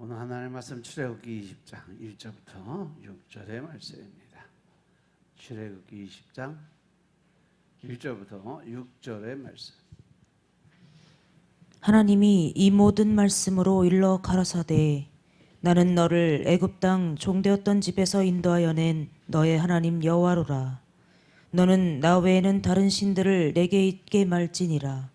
오늘 하나님의 말씀 출애굽기 20장 1절부터 6절의 말씀입니다. 출애굽기 20장 1절부터 6절의 말씀. 하나님이 이 모든 말씀으로 일러 가라사대 나는 너를 애굽 땅 종되었던 집에서 인도하여 낸 너의 하나님 여호와로라. 너는 나 외에는 다른 신들을 내게 있게 말지니라.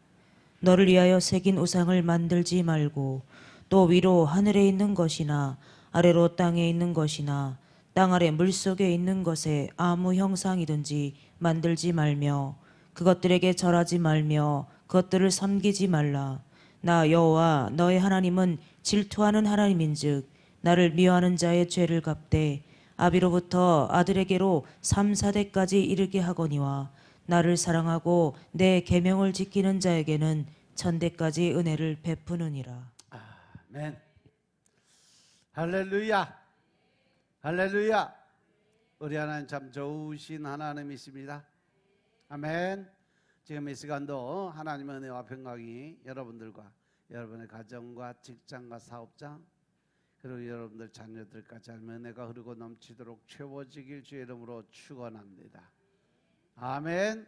너를 위하여 새긴 우상을 만들지 말고 또 위로 하늘에 있는 것이나 아래로 땅에 있는 것이나 땅 아래 물속에 있는 것에 아무 형상이든지 만들지 말며 그것들에게 절하지 말며 그것들을 섬기지 말라. 나 여호와 너의 하나님은 질투하는 하나님인즉 나를 미워하는 자의 죄를 갚되 아비로부터 아들에게로 3, 4대까지 이르게 하거니와 나를 사랑하고 내 계명을 지키는 자에게는 1000대까지 은혜를 베푸느니라. 아멘. 할렐루야. 할렐루야. 우리 하나님 참 좋으신 하나님이십니다. 아멘. 지금 이 시간도 하나님의 은혜와 평강이 여러분들과 여러분의 가정과 직장과 사업장 그리고 여러분들 자녀들까지 하나님의 은혜가 흐르고 넘치도록 채워지길 주의 이름으로 축원합니다. 아멘.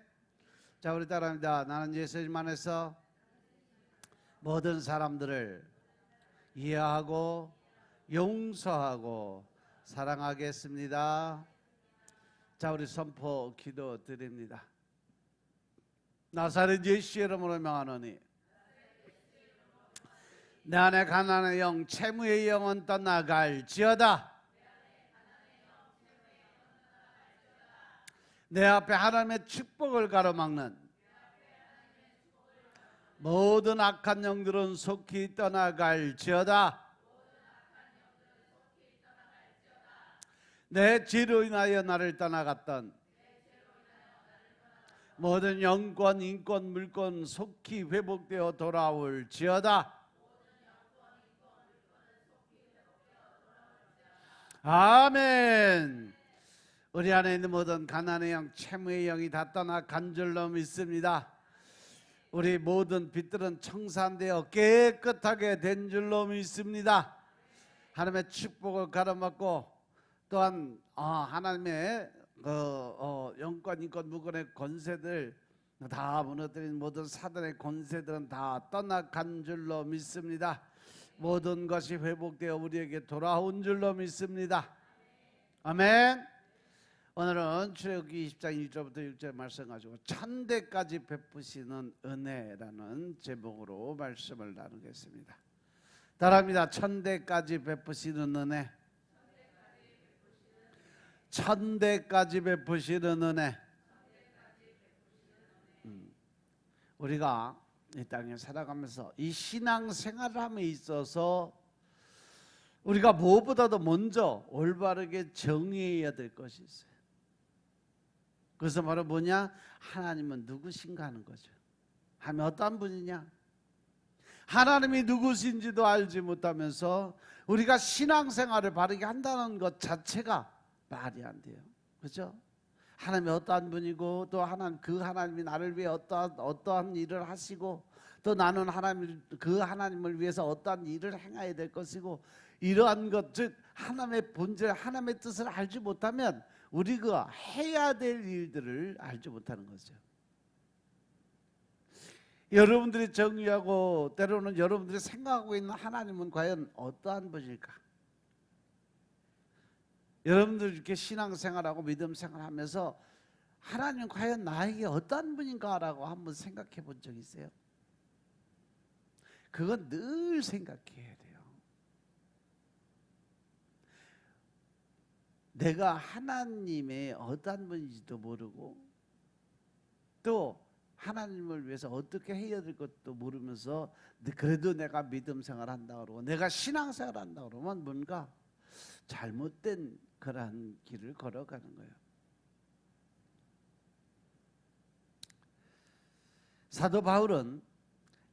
자, 우리 따라합니다. 나는 예수님 안에서 모든 사람들을 이해하고 용서하고 사랑하겠습니다. 자, 우리 선포 기도 드립니다. 나사렛 예수의 이름으로 명하노니 내 안에 가난의 영 채무의 영은 떠나갈지어다. 내 앞에 하나님의 축복을 가로막는 모든 악한 영들은 속히 떠나갈지어다. 내 죄로 인하여 나를 떠나갔던 모든 영권, 인권, 물권 속히 회복되어 돌아올지어다. 아멘. 우리 안에 있는 모든 가난의 영, 채무의 영이 다 떠나간 줄로 믿습니다. 우리 모든 빚들은 청산되어 깨끗하게 된 줄로 믿습니다. 하나님의 축복을 가로막고 또한 하나님의 영권, 인권, 물권의 권세들 다 무너뜨린 모든 사단의 권세들은 다 떠나간 줄로 믿습니다. 모든 것이 회복되어 우리에게 돌아온 줄로 믿습니다. 아멘. 오늘은 출애굽기 20장 1절부터 6절 말씀 가지고 1000대까지 베푸시는 은혜라는 제목으로 말씀을 나누겠습니다. 따라합니다. 1000대까지 베푸시는 은혜. 1000대까지 베푸시는 은혜. 우리가 이 땅에 살아가면서 이 신앙생활을 함에 있어서 우리가 무엇보다도 먼저 올바르게 정의해야 될 것이 있어요. 그래서 바로 뭐냐? 하나님은 누구신가 하는 거죠. 하나님 어떤 분이냐? 하나님이 누구신지도 알지 못하면서 우리가 신앙생활을 바르게 한다는 것 자체가 말이 안 돼요. 그렇죠? 하나님이 어떠한 분이고 또 그 하나님이 나를 위해 어떠한 일을 하시고 또 나는 그 하나님을 위해서 어떠한 일을 행해야 될 것이고 이러한 것, 즉 하나님의 본질, 하나님의 뜻을 알지 못하면 우리가 해야 될 일들을 알지 못하는 거죠. 여러분들이 정의하고 때로는 여러분들이 생각하고 있는 하나님은 과연 어떠한 분일까? 여러분들 이렇게 신앙생활하고 믿음생활하면서 하나님 과연 나에게 어떤 분인가라고 한번 생각해 본 적 있어요? 그건 늘 생각해야 돼요. 내가 하나님의 어떤 분인지도 모르고 또 하나님을 위해서 어떻게 해야 될 것도 모르면서 그래도 내가 믿음생활 한다 그러고 내가 신앙생활 한다 그러면 뭔가 잘못된 그러한 길을 걸어가는 거예요. 사도 바울은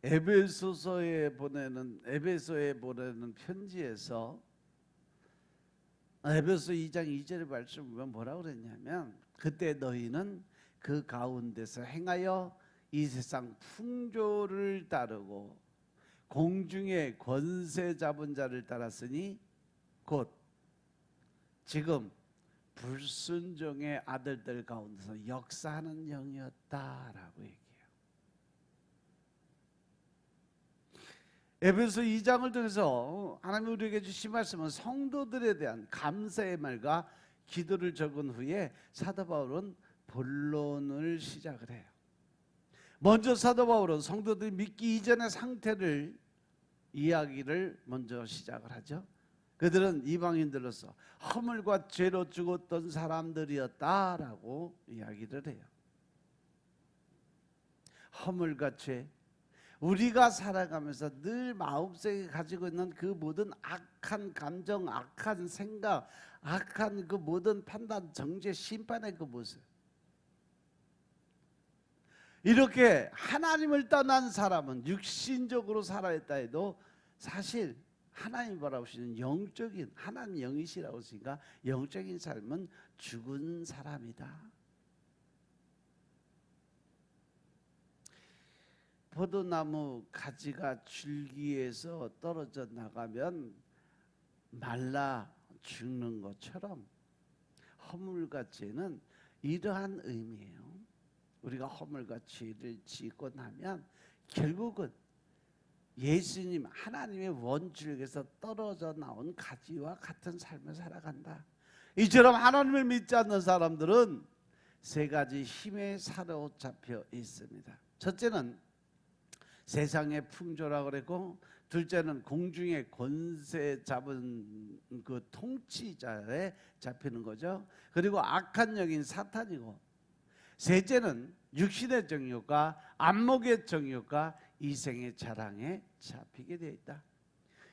에베소에 보내는 편지에서 에베소 2장 2절의 말씀 보면 뭐라고 그랬냐면 그때 너희는 그 가운데서 행하여 이 세상 풍조를 따르고 공중의 권세 잡은 자를 따랐으니 곧 지금 불순종의 아들들 가운데서 역사하는 영이었다라고 얘기해요. 에베소 2장을 통해서 하나님이 우리에게 주신 말씀은 성도들에 대한 감사의 말과 기도를 적은 후에 사도 바울은 본론을 시작을 해요. 먼저 사도 바울은 성도들이 믿기 이전의 상태를 이야기를 먼저 시작을 하죠. 그들은 이방인들로서 허물과 죄로 죽었던 사람들이었다라고 이야기를 해요. 허물과 죄, 우리가 살아가면서 늘 마음속에 가지고 있는 그 모든 악한 감정, 악한 생각, 악한 그 모든 판단, 정죄, 심판의 그 모습, 이렇게 하나님을 떠난 사람은 육신적으로 살아있다 해도 사실 하나님 바라보시는 영적인, 하나님 영이시라고 했으니까 영적인 삶은 죽은 사람이다. 포도나무 가지가 줄기에서 떨어져 나가면 말라 죽는 것처럼 허물과 죄는 이러한 의미예요. 우리가 허물과 죄를 짓고 나면 결국은 예수님 하나님의 원줄에서 떨어져 나온 가지와 같은 삶을 살아간다. 이처럼 하나님을 믿지 않는 사람들은 세 가지 힘에 사로잡혀 있습니다. 첫째는 세상의 풍조라고 그랬고, 둘째는 공중의 권세 잡은 그 통치자에 잡히는 거죠. 그리고 악한 영인 사탄이고, 셋째는 육신의 정욕과 안목의 정욕과 이생의 자랑에 잡히게 되어 있다.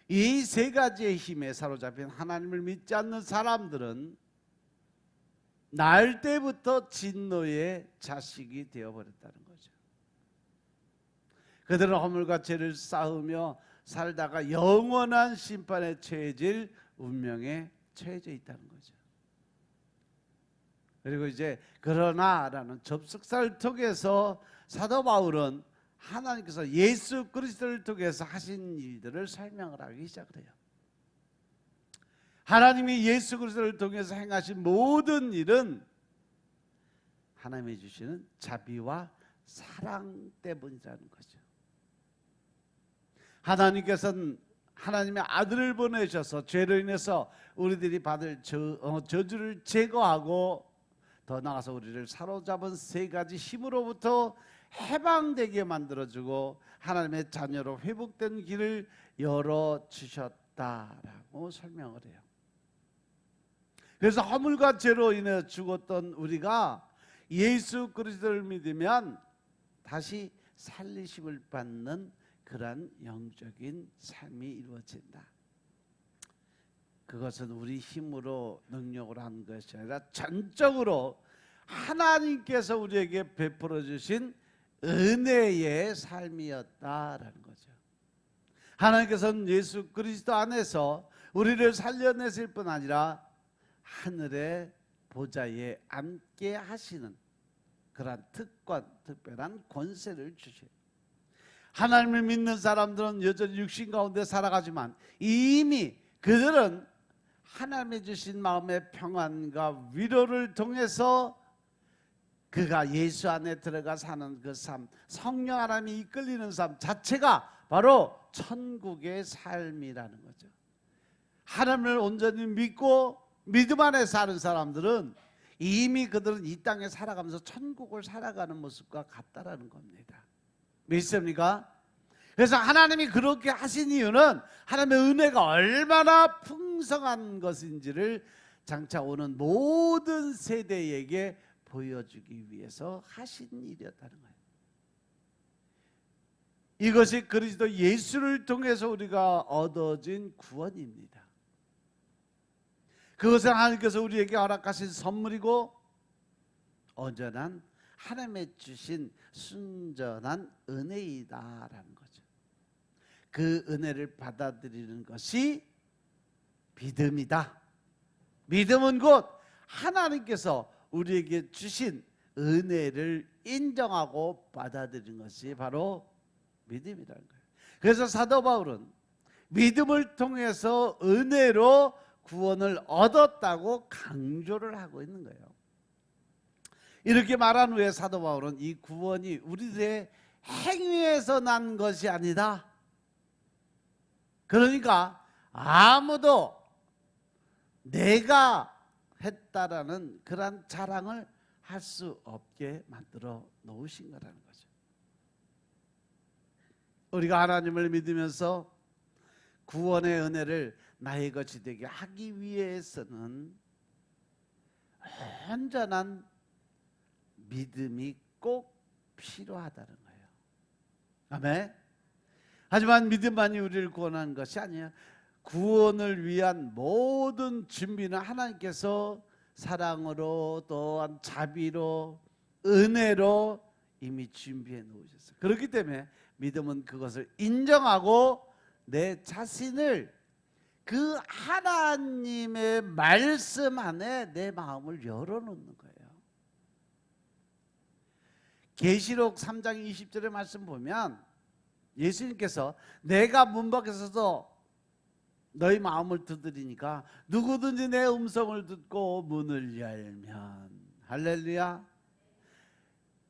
이 세 가지의 힘에 사로잡힌 하나님을 믿지 않는 사람들은 날 때부터 진노의 자식이 되어버렸다는 거죠. 그들은 허물과 죄를 쌓으며 살다가 영원한 심판에 처해질 운명에 처해져 있다는 거죠. 그리고 이제 그러나라는 접속사를 통해서 사도 바울은 하나님께서 예수 그리스도를 통해서 하신 일들을 설명을 하기 시작을 해요. 하나님이 예수 그리스도를 통해서 행하신 모든 일은 하나님이 주시는 자비와 사랑 때문이라는 거죠. 하나님께서는 하나님의 아들을 보내셔서 죄로 인해서 우리들이 받을 저주를 제거하고 더 나아가서 우리를 사로잡은 세 가지 힘으로부터 해방되게 만들어주고 하나님의 자녀로 회복된 길을 열어주셨다라고 설명을 해요. 그래서 허물과 죄로 인해 죽었던 우리가 예수 그리스도를 믿으면 다시 살리심을 받는 그러한 영적인 삶이 이루어진다. 그것은 우리 힘으로 능력으로 하는 것이 아니라 전적으로 하나님께서 우리에게 베풀어 주신 은혜의 삶이었다라는 거죠. 하나님께서는 예수 그리스도 안에서 우리를 살려내실 뿐 아니라 하늘의 보좌에 앉게 하시는 그러한 특권, 특별한 권세를 주셔요. 하나님을 믿는 사람들은 여전히 육신 가운데 살아가지만 이미 그들은 하나님이 주신 마음의 평안과 위로를 통해서 그가 예수 안에 들어가 사는 그 삶, 성령 하나님이 이끌리는 삶 자체가 바로 천국의 삶이라는 거죠. 하나님을 온전히 믿고 믿음 안에 사는 사람들은 이미 그들은 이 땅에 살아가면서 천국을 살아가는 모습과 같다라는 겁니다. 믿습니까? 그래서 하나님이 그렇게 하신 이유는 하나님의 은혜가 얼마나 풍성한 것인지를 장차 오는 모든 세대에게 보여주기 위해서 하신 일이었다는 거예요. 이것이 그리스도 예수를 통해서 우리가 얻어진 구원입니다. 그것은 하나님께서 우리에게 허락하신 선물이고 온전한 하나님의 주신 순전한 은혜이다라는 거죠. 그 은혜를 받아들이는 것이 믿음이다. 믿음은 곧 하나님께서 우리에게 주신 은혜를 인정하고 받아들이는 것이 바로 믿음이라는 거예요. 그래서 사도 바울은 믿음을 통해서 은혜로 구원을 얻었다고 강조를 하고 있는 거예요. 이렇게 말한 후에 사도 바울은 이 구원이 우리들의 행위에서 난 것이 아니다. 그러니까 아무도 내가 했다라는 그런 자랑을 할 수 없게 만들어 놓으신 거라는 거죠. 우리가 하나님을 믿으면서 구원의 은혜를 나의 것이 되게 하기 위해서는 온전한 믿음이 꼭 필요하다는 거예요. 아멘. 하지만 믿음만이 우리를 구원하는 것이 아니에요. 구원을 위한 모든 준비는 하나님께서 사랑으로 또한 자비로 은혜로 이미 준비해 놓으셨어요. 그렇기 때문에 믿음은 그것을 인정하고 내 자신을 그 하나님의 말씀 안에 내 마음을 열어놓는 거예요. 계시록 3장 20절의 말씀 보면 예수님께서 내가 문 밖에 서서 너희 마음을 두드리니까 누구든지 내 음성을 듣고 문을 열면, 할렐루야,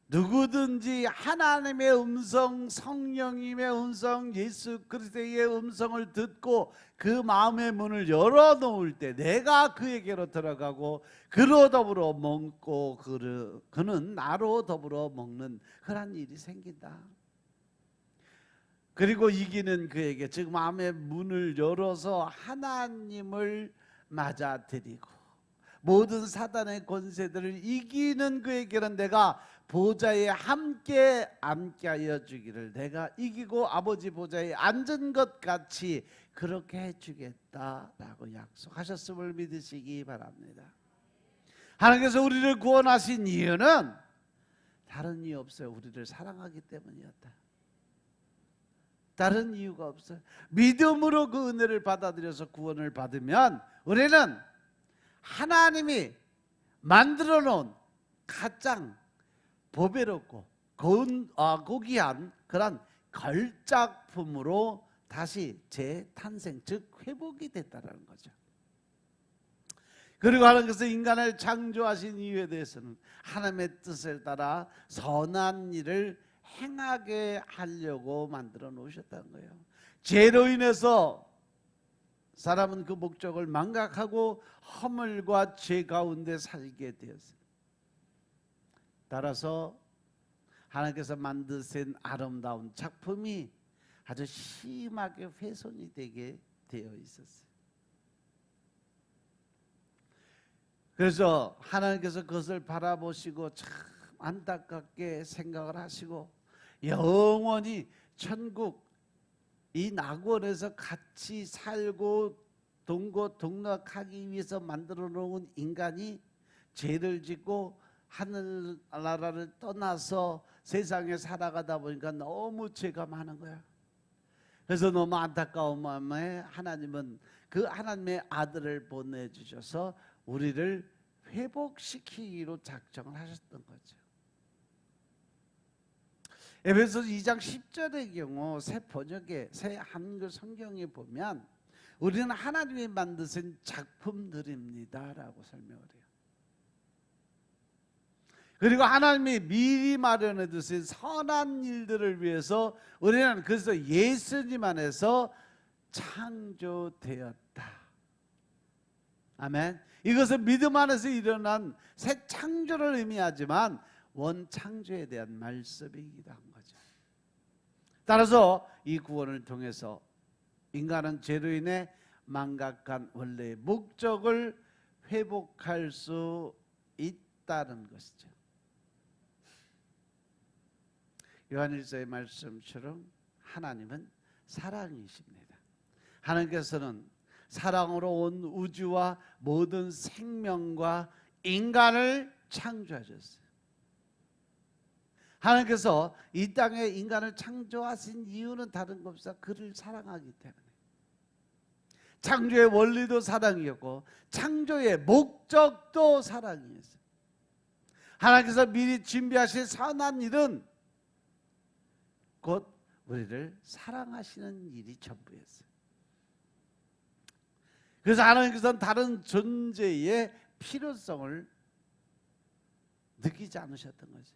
누구든지 하나님의 음성, 성령님의 음성, 예수 그리스도의 음성을 듣고 그 마음의 문을 열어놓을 때 내가 그에게로 들어가고 그로 더불어 먹고 그는 나로 더불어 먹는 그런 일이 생긴다. 그리고 이기는 그에게, 즉 마음의 문을 열어서 하나님을 맞아들이고 모든 사단의 권세들을 이기는 그에게는 내가 보좌에 함께 앉게 하여 주기를, 내가 이기고 아버지 보좌에 앉은 것 같이 그렇게 해주겠다라고 약속하셨음을 믿으시기 바랍니다. 하나님께서 우리를 구원하신 이유는 다른 이유 없어요. 우리를 사랑하기 때문이었다. 다른 이유가 없어요. 믿음으로 그 은혜를 받아들여서 구원을 받으면 우리는 하나님이 만들어 놓은 가장 보배롭고 고귀한 그런 걸작품으로 다시 재탄생, 즉 회복이 됐다는 거죠. 그리고 하나님께서 인간을 창조하신 이유에 대해서는 하나님의 뜻을 따라 선한 일을 행하게 하려고 만들어 놓으셨다는 거예요. 죄로 인해서 사람은 그 목적을 망각하고 허물과 죄 가운데 살게 되었어요. 따라서 하나님께서 만드신 아름다운 작품이 아주 심하게 훼손이 되게 되어 있었어요. 그래서 하나님께서 그것을 바라보시고 참 안타깝게 생각을 하시고 영원히 천국 이 낙원에서 같이 살고 동거동락하기 위해서 만들어 놓은 인간이 죄를 짓고 하늘나라를 떠나서 세상에 살아가다 보니까 너무 죄가 많은 거야. 그래서 너무 안타까운 마음에 하나님은 그 하나님의 아들을 보내주셔서 우리를 회복시키기로 작정을 하셨던 거죠. 에베소서 2장 10절의 경우 새 번역의 새 한글 성경에 보면 우리는 하나님이 만드신 작품들입니다라고 설명을 해요. 그리고 하나님이 미리 마련해 두신 선한 일들을 위해서 우리는 그래서 예수님 안에서 창조되었다. 아멘. 이것은 믿음 안에서 일어난 새 창조를 의미하지만 원창조에 대한 말씀이기도 한 거죠. 따라서 이 구원을 통해서 인간은 죄로 인해 망각한 원래의 목적을 회복할 수 있다는 것이죠. 요한일서의 말씀처럼 하나님은 사랑이십니다. 하나님께서는 사랑으로 온 우주와 모든 생명과 인간을 창조하셨어요. 하나님께서 이 땅에 인간을 창조하신 이유는 다른 것 없어 그를 사랑하기 때문에. 창조의 원리도 사랑이었고 창조의 목적도 사랑이었어요. 하나님께서 미리 준비하신 선한 일은 곧 우리를 사랑하시는 일이 전부였어요. 그래서 하나님께서는 다른 존재의 필요성을 느끼지 않으셨던 거죠.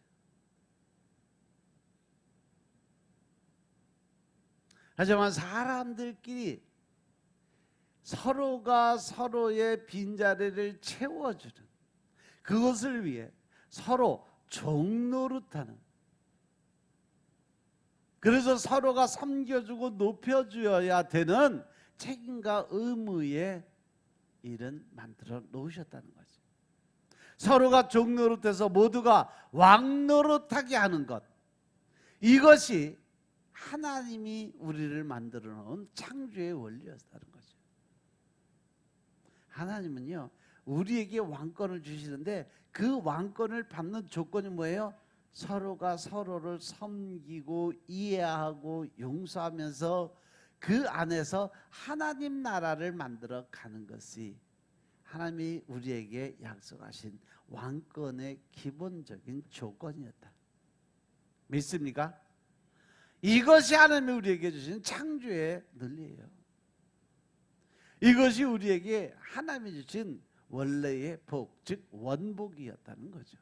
하지만 사람들끼리 서로가 서로의 빈자리를 채워주는, 그것을 위해 서로 종노릇하는, 그래서 서로가 섬겨주고 높여주어야 되는 책임과 의무의 일은 만들어 놓으셨다는 거죠. 서로가 종노릇해서 모두가 왕노릇하게 하는 것, 이것이 하나님이 우리를 만들어 놓은 창조의 원리였다는 거죠. 하나님은요, 우리에게 왕권을 주시는데 그 왕권을 받는 조건이 뭐예요? 서로가 서로를 섬기고 이해하고 용서하면서 그 안에서 하나님 나라를 만들어 가는 것이 하나님이 우리에게 약속하신 왕권의 기본적인 조건이었다. 믿습니까? 이것이 하나님이 우리에게 주신 창조의 논리예요. 이것이 우리에게 하나님이 주신 원래의 복, 즉 원복이었다는 거죠.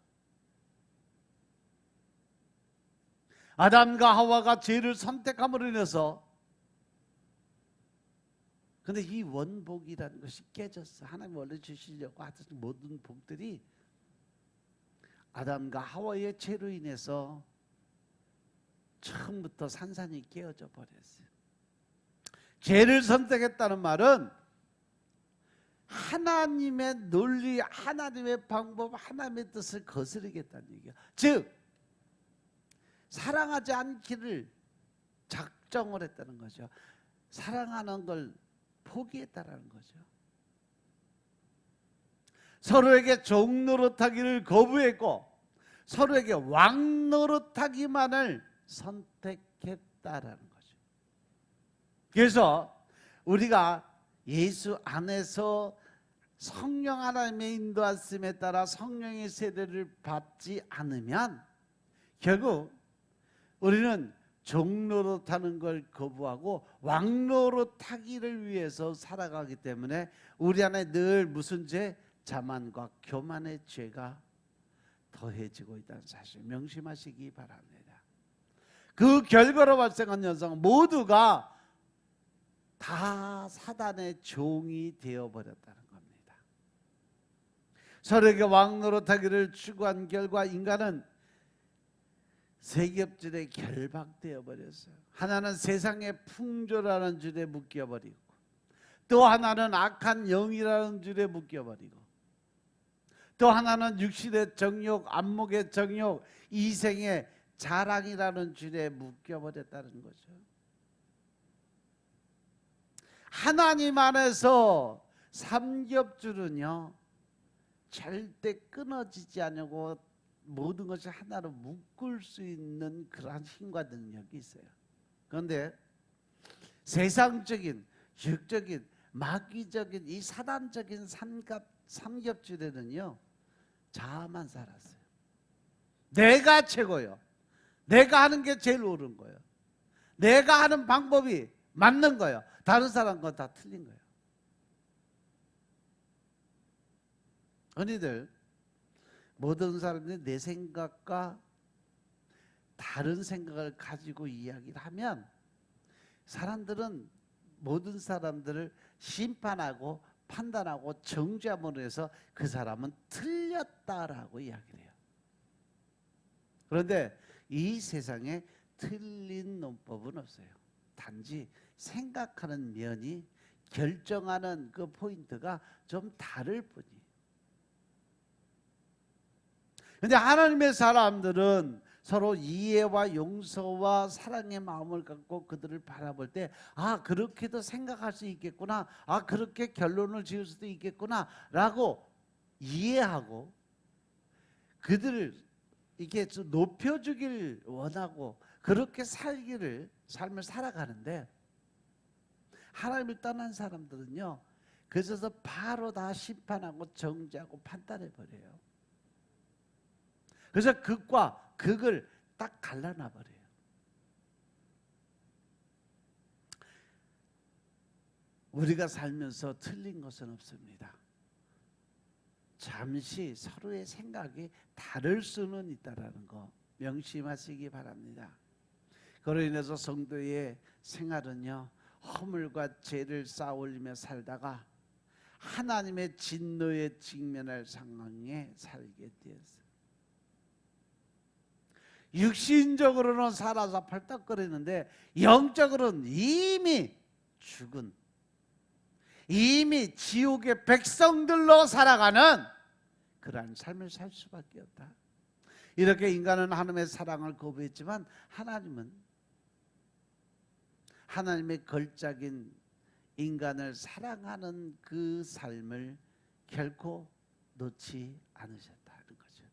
아담과 하와가 죄를 선택함으로 인해서, 근데 이 원복이라는 것이 깨졌어. 하나님 원래 주시려고 하던 모든 복들이 아담과 하와의 죄로 인해서 처음부터 산산이 깨어져 버렸어요. 죄를 선택했다는 말은 하나님의 논리, 하나님의 방법, 하나님의 뜻을 거스르겠다는 얘기야. 즉 사랑하지 않기를 작정을 했다는 거죠. 사랑하는 걸 포기했다라는 거죠. 서로에게 종노릇하기를 거부했고 서로에게 왕노릇하기만을 선택했다라는 거죠. 그래서 우리가 예수 안에서 성령 하나님의 인도하심에 따라 성령의 세례를 받지 않으면 결국 우리는 종노릇하는 걸 거부하고 왕노릇하기를 위해서 살아가기 때문에 우리 안에 늘 무슨 죄? 자만과 교만의 죄가 더해지고 있다는 사실 명심하시기 바랍니다. 그 결과로 발생한 현상 모두가 다 사단의 종이 되어버렸다는 겁니다. 서로에게 왕노릇하기를 추구한 결과 인간은 세겹줄에 결박되어 버렸어요. 하나는 세상의 풍조라는 줄에 묶여버리고 또 하나는 악한 영이라는 줄에 묶여버리고 또 하나는 육신의 정욕, 안목의 정욕, 이생의 자랑이라는 줄에 묶여버렸다는 거죠. 하나님 안에서 삼겹줄은요 절대 끊어지지 않고 모든 것이 하나로 묶을 수 있는 그러한 힘과 능력이 있어요. 그런데 세상적인, 육적인, 마귀적인 이 사단적인 삼겹줄에는요 자아만 살았어요. 내가 최고요. 내가 하는 게 제일 옳은 거예요. 내가 하는 방법이 맞는 거예요. 다른 사람 건 다 틀린 거예요. 언니들, 모든 사람들이 내 생각과 다른 생각을 가지고 이야기를 하면 사람들은 모든 사람들을 심판하고 판단하고 정죄함으로 해서 그 사람은 틀렸다라고 이야기를 해요. 그런데 이 세상에 틀린 논법은 없어요. 단지 생각하는 면이 결정하는 그 포인트가 좀 다를 뿐이에요. 그런데 하나님의 사람들은 서로 이해와 용서와 사랑의 마음을 갖고 그들을 바라볼 때 그렇게도 생각할 수 있겠구나, 그렇게 결론을 지을 수도 있겠구나 라고 이해하고 그들을 이렇게 좀 높여주길 원하고 그렇게 삶을 살아가는데 하나님을 떠난 사람들은요 그래서 바로 다 심판하고 정죄하고 판단해 버려요. 그래서 극과 극을 딱 갈라놔 버려요. 우리가 살면서 틀린 것은 없습니다. 잠시 서로의 생각이 다를 수는 있다라는 거 명심하시기 바랍니다. 그로 인해서 성도의 생활은요, 허물과 죄를 쌓아올리며 살다가 하나님의 진노에 직면할 상황에 살게 되었어요. 육신적으로는 살아서 펄떡거리는데 영적으로는 이미 죽은, 이미 지옥의 백성들로 살아가는 그러한 삶을 살 수밖에 없다. 이렇게 인간은 하나님의 사랑을 거부했지만 하나님은 하나님의 걸작인 인간을 사랑하는 그 삶을 결코 놓지 않으셨다는 거죠.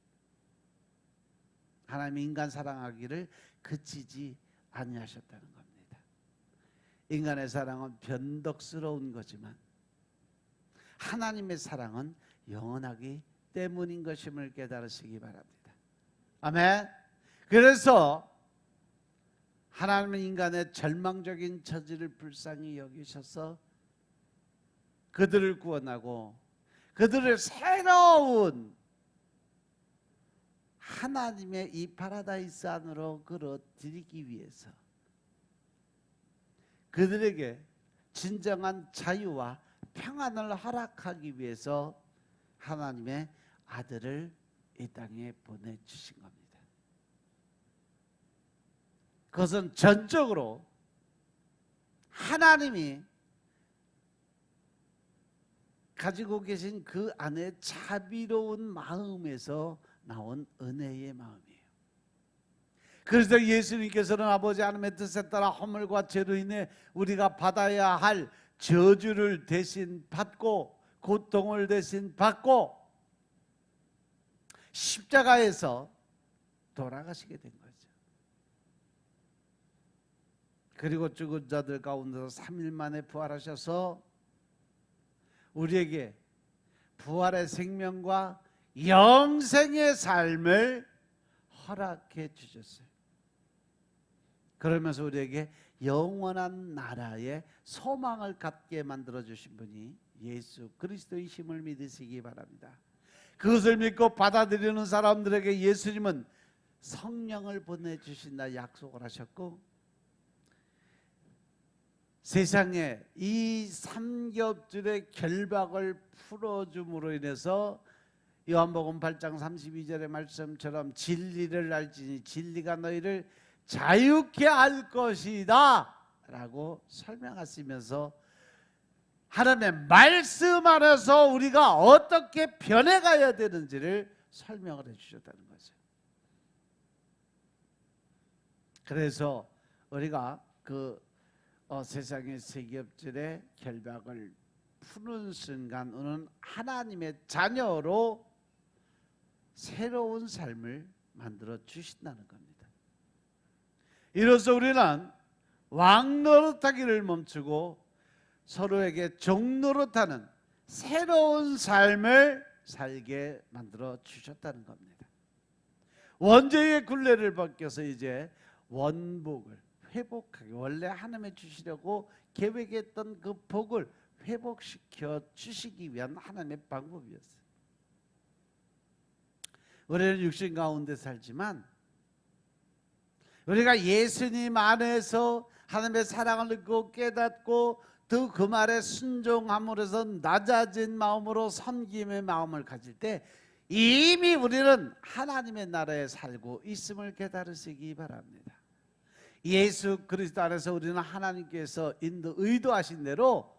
하나님이 인간 사랑하기를 그치지 아니하셨다는 겁니다. 인간의 사랑은 변덕스러운 거지만 하나님의 사랑은 영원하기 때문인 것임을 깨달으시기 바랍니다. 아멘. 그래서 하나님은 인간의 절망적인 처지를 불쌍히 여기셔서 그들을 구원하고 그들을 새로운 하나님의 이 파라다이스 안으로 끌어들이기 위해서 그들에게 진정한 자유와 평안을 허락하기 위해서 하나님의 아들을 이 땅에 보내주신 겁니다. 그것은 전적으로 하나님이 가지고 계신 그 안에 자비로운 마음에서 나온 은혜의 마음이에요. 그래서 예수님께서는 아버지 하나님의 뜻에 따라 허물과 죄로 인해 우리가 받아야 할 저주를 대신 받고 고통을 대신 받고 십자가에서 돌아가시게 된 거죠. 그리고 죽은 자들 가운데서 3일 만에 부활하셔서 우리에게 부활의 생명과 영생의 삶을 허락해 주셨어요. 그러면서 우리에게 영원한 나라의 소망을 갖게 만들어 주신 분이 예수 그리스도이심을 믿으시기 바랍니다. 그것을 믿고 받아들이는 사람들에게 예수님은 성령을 보내주신다 약속을 하셨고, 세상에 이 삼겹줄의 결박을 풀어줌으로 인해서 요한복음 8장 32절의 말씀처럼 진리를 알지니 진리가 너희를 자유케 할 것이다 라고 설명하시면서 하나님의 말씀 안에서 우리가 어떻게 변해가야 되는지를 설명을 해주셨다는 거죠. 그래서 우리가 세상의 세겹줄의 결박을 푸는 순간 우리는 하나님의 자녀로 새로운 삶을 만들어 주신다는 겁니다. 이로써 우리는 왕 노릇하기를 멈추고 서로에게 종 노릇하는 새로운 삶을 살게 만들어 주셨다는 겁니다. 원죄의 굴레를 벗겨서 이제 원복을 회복하게, 원래 하나님이 주시려고 계획했던 그 복을 회복시켜 주시기 위한 하나님의 방법이었어요. 우리는 육신 가운데 살지만 우리가 예수님 안에서 하나님의 사랑을 느끼고 깨닫고 또 그 말에 순종함으로 해서 낮아진 마음으로 섬김의 마음을 가질 때 이미 우리는 하나님의 나라에 살고 있음을 깨달으시기 바랍니다. 예수 그리스도 안에서 우리는 하나님께서 의도하신 대로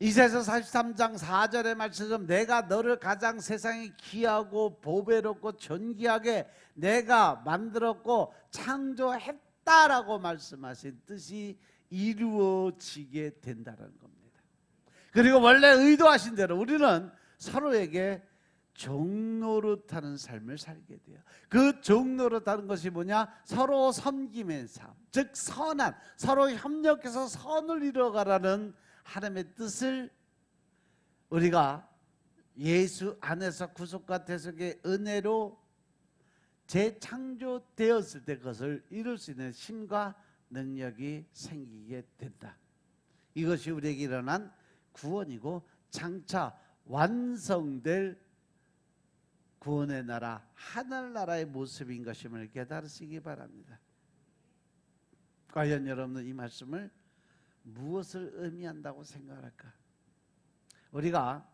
이사야서 43장 4절의 말씀처럼 내가 너를 가장 세상에 귀하고 보배롭고 존귀하게 내가 만들었고 창조했다라고 말씀하신 뜻이 이루어지게 된다는 겁니다. 그리고 원래 의도하신 대로 우리는 서로에게 종노릇하는 삶을 살게 돼요. 그 종노릇하는 것이 뭐냐? 서로 섬김의 삶, 즉 선한, 서로 협력해서 선을 이루어가라는 하나님의 뜻을 우리가 예수 안에서 구속과 대속의 은혜로 재창조되었을 때 그것을 이룰 수 있는 힘과 능력이 생기게 된다. 이것이 우리에게 일어난 구원이고 장차 완성될 구원의 나라, 하늘나라의 모습인 것임을 깨달으시기 바랍니다. 과연 여러분은 이 말씀을 무엇을 의미한다고 생각할까? 우리가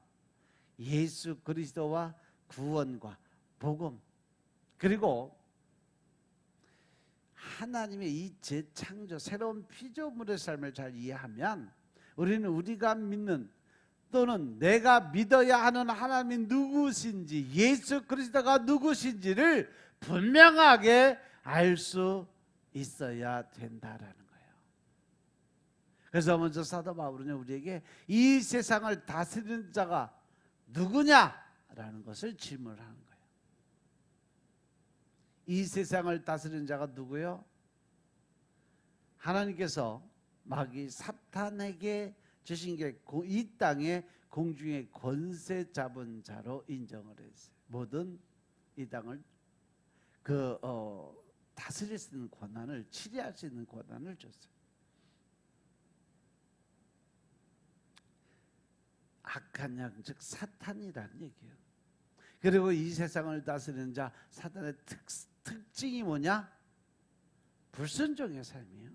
예수 그리스도와 구원과 복음, 그리고 하나님의 이 재창조, 새로운 피조물의 삶을 잘 이해하면 우리는 우리가 믿는 또는 내가 믿어야 하는 하나님이 누구신지, 예수 그리스도가 누구신지를 분명하게 알 수 있어야 된다라는 거예요. 그래서 먼저 사도 바울은 우리에게 이 세상을 다스리는 자가 누구냐라는 것을 질문하는 거예요. 이 세상을 다스리는 자가 누구요? 하나님께서 마귀 사탄에게 주신 게 이 땅에 공중의 권세 잡은 자로 인정을 했어요. 모든 이 땅을 다스릴 수 있는 권한을, 치리할 수 있는 권한을 줬어요. 악한 영, 즉 사탄이라는 얘기예요. 그리고 이 세상을 다스리는 자, 사탄의 특징이 뭐냐? 불순종의 삶이에요.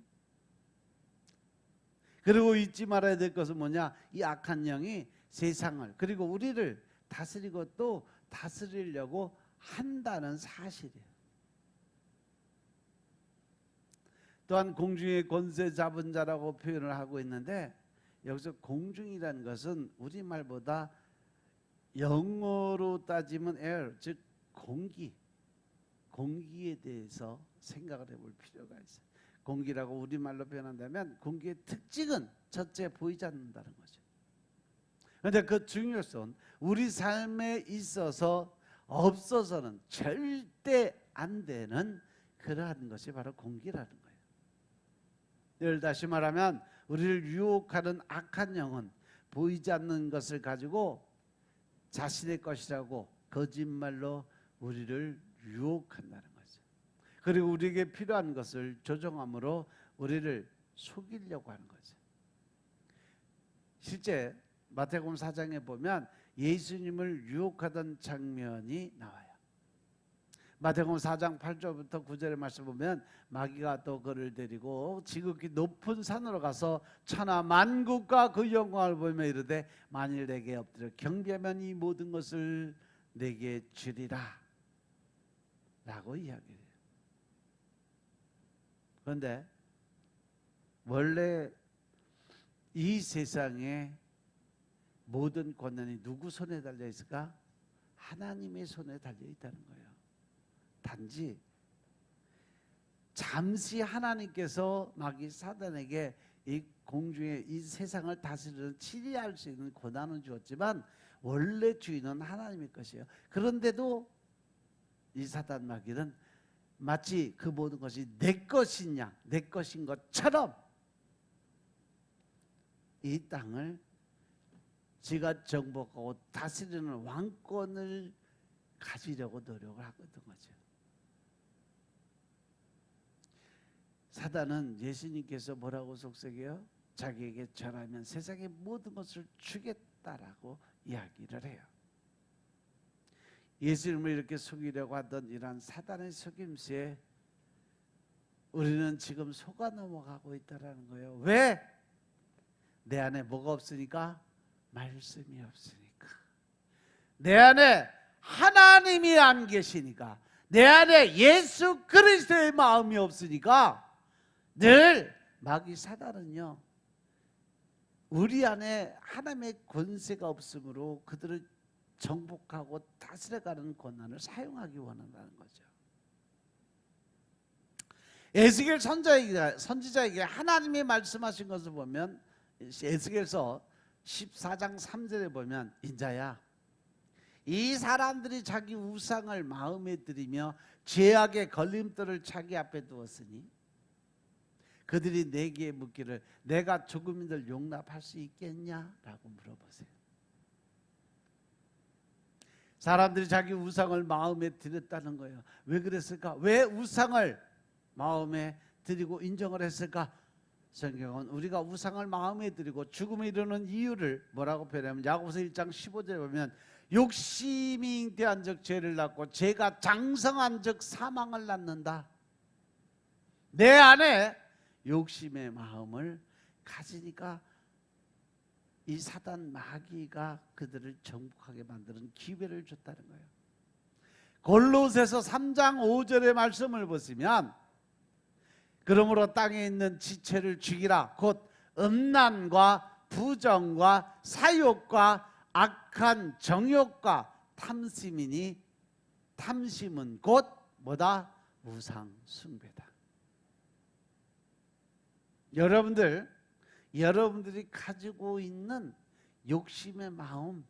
그리고 잊지 말아야 될 것은 뭐냐? 이 악한 영이 세상을, 그리고 우리를 다스리고 또 다스리려고 한다는 사실이에요. 또한 공중의 권세 잡은 자라고 표현을 하고 있는데, 여기서 공중이라는 것은 우리말보다 영어로 따지면 air, 즉 공기에 대해서 생각을 해볼 필요가 있어요. 공기라고 우리말로 표현한다면 공기의 특징은 첫째 보이지 않는다는 거죠. 그런데 그 중요성, 우리 삶에 있어서 없어서는 절대 안 되는 그러한 것이 바로 공기라는 거예요. 이를 다시 말하면 우리를 유혹하는 악한 영은 보이지 않는 것을 가지고 자신의 것이라고 거짓말로 우리를 유혹한다는 거죠. 그리고 우리에게 필요한 것을 조종함으로 우리를 속이려고 하는 거죠. 실제 마태복음 4장에 보면 예수님을 유혹하던 장면이 나와요. 마태복음 4장 8절부터 9절의 말씀 보면 마귀가 또 그를 데리고 지극히 높은 산으로 가서 천하 만국과 그 영광을 보며 이르되 만일 내게 엎드려 경배하면 이 모든 것을 내게 주리라 라고 이야기해요. 그런데 원래 이 세상에 모든 권한이 누구 손에 달려 있을까? 하나님의 손에 달려 있다는 거예요. 단지 잠시 하나님께서 마귀 사단에게 이 공중의 이 세상을 다스리는 치리할 수 있는 권한은 주었지만 원래 주인은 하나님의 것이에요. 그런데도 이 사단 마귀는 마치 그 모든 것이 내 것인 양, 내 것인 것처럼 이 땅을 지가 정복하고 다스리는 왕권을 가지려고 노력을 하거든 거죠. 사단은 예수님께서 뭐라고 속삭여요? 자기에게 절하면 세상의 모든 것을 주겠다라고 이야기를 해요. 예수님을 이렇게 속이려고 하던 이러한 사단의 속임수에 우리는 지금 속아 넘어가고 있다는 거예요. 왜? 내 안에 뭐가 없으니까? 말씀이 없으니까. 내 안에 하나님이 안 계시니까. 내 안에 예수 그리스도의 마음이 없으니까 늘 마귀 사단은요, 우리 안에 하나님의 권세가 없으므로 그들을 정복하고 다스려가는 권한을 사용하기 원한다는 거죠. 에스겔 선지자에게 하나님이 말씀하신 것을 보면 에스겔서 14장 3절에 보면 인자야, 이 사람들이 자기 우상을 마음에 들이며 죄악의 걸림돌을 자기 앞에 두었으니 그들이 내게 묻기를 내가 조금이들 용납할 수 있겠냐라고 물어보세요. 사람들이 자기 우상을 마음에 들였다는 거예요. 왜 그랬을까? 왜 우상을 마음에 들이고 인정을 했을까? 성경은 우리가 우상을 마음에 들이고 죽음에 이르는 이유를 뭐라고 표현하면 야고보서 1장 15절에 보면 욕심이 잉태한 적 죄를 낳고 죄가 장성한 적 사망을 낳는다. 내 안에 욕심의 마음을 가지니까 이 사단 마귀가 그들을 정복하게 만드는 기회를 줬다는 거예요. 골로새서 3장 5절의 말씀을 보시면 그러므로 땅에 있는 지체를 죽이라 곧 음란과 부정과 사욕과 악한 정욕과 탐심이니 탐심은 곧 뭐다? 우상 숭배다. 여러분들이 가지고 있는 욕심의 마음,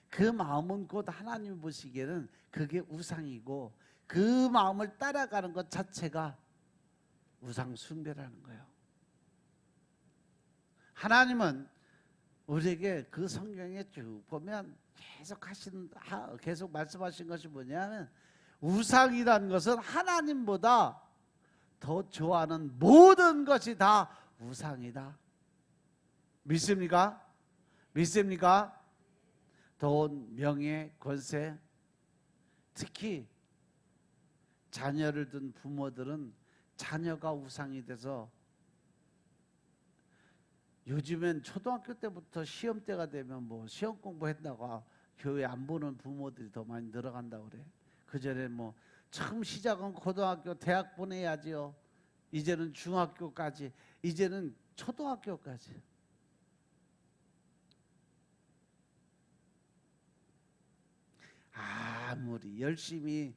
그 마음은 곧 하나님 보시기에는 그게 우상이고 그 마음을 따라가는 것 자체가 우상 숭배라는 거예요. 하나님은 우리에게 그 성경에 쭉 보면 계속 말씀하신 것이 뭐냐면 우상이라는 것은 하나님보다 더 좋아하는 모든 것이 다 우상이다. 믿습니까? 믿습니까? 돈, 명예, 권세, 특히 자녀를 둔 부모들은 자녀가 우상이 돼서 요즘엔 초등학교 때부터 시험 때가 되면 뭐 시험 공부했다가 교회 안 보는 부모들이 더 많이 늘어간다고 그래. 그전에 뭐 처음 시작은 고등학교, 대학 보내야지요. 이제는 중학교까지, 이제는 초등학교까지. 아무리 열심히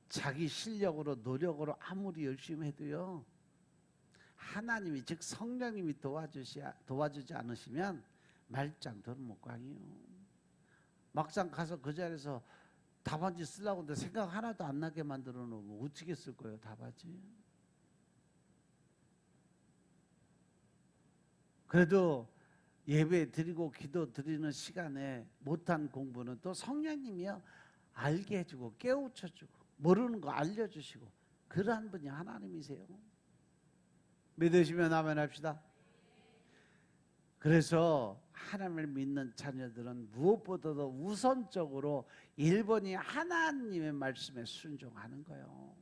자기 실력으로 노력으로 아무리 열심히 해도요, 하나님이 즉 성령님이 도와주지 않으시면 말짱도는 못 가요. 막상 가서 그 자리에서 답안지 쓰려고 하는데 생각 하나도 안 나게 만들어 놓으면 어떻게 쓸 거예요, 답안지? 그래도 예배 드리고 기도 드리는 시간에 못한 공부는 또 성령님이요 알게 해주고 깨우쳐주고 모르는 거 알려주시고 그러한 분이 하나님이세요. 믿으시면 아멘 합시다. 그래서 하나님을 믿는 자녀들은 무엇보다도 우선적으로 1번이 하나님의 말씀에 순종하는 거예요.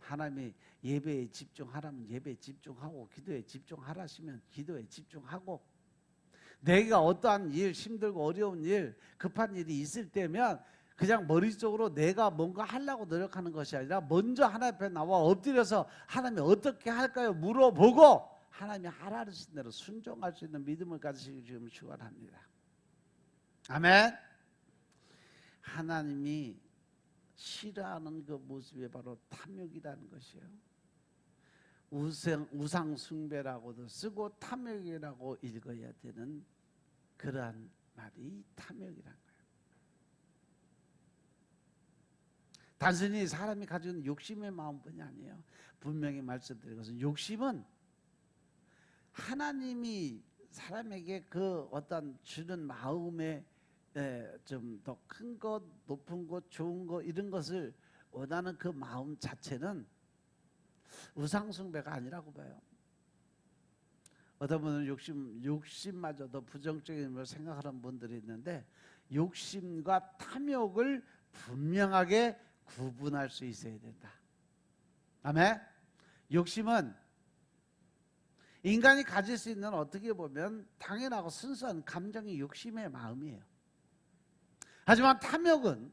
하나님이 예배에 집중하라면 예배에 집중하고 기도에 집중하라시면 기도에 집중하고, 내가 어떠한 일, 힘들고 어려운 일, 급한 일이 있을 때면 그냥 머릿속으로 내가 뭔가 하려고 노력하는 것이 아니라 먼저 하나님 앞에 나와 엎드려서 하나님이 어떻게 할까요? 물어보고 하나님이 하라는 대로 순종할 수 있는 믿음을 가지시기 지금 축원합니다. 아멘. 하나님이 싫어하는 그 모습이 바로 탐욕이라는 것이에요. 우상 숭배라고도 쓰고 탐욕이라고 읽어야 되는 그러한 말이 탐욕이란 거예요. 단순히 사람이 가지고 있는 욕심의 마음뿐이 아니에요. 분명히 말씀드린 것은 욕심은 하나님이 사람에게 그 어떤 주는 마음에 좀 더 큰 것, 높은 것, 좋은 것 이런 것을 원하는 그 마음 자체는 우상숭배가 아니라고 봐요. 어떤 분은 욕심마저도 부정적인 걸 생각하는 분들이 있는데 욕심과 탐욕을 분명하게 구분할 수 있어야 된다. 아멘. 욕심은 인간이 가질 수 있는 어떻게 보면 당연하고 순수한 감정이 욕심의 마음이에요. 하지만 탐욕은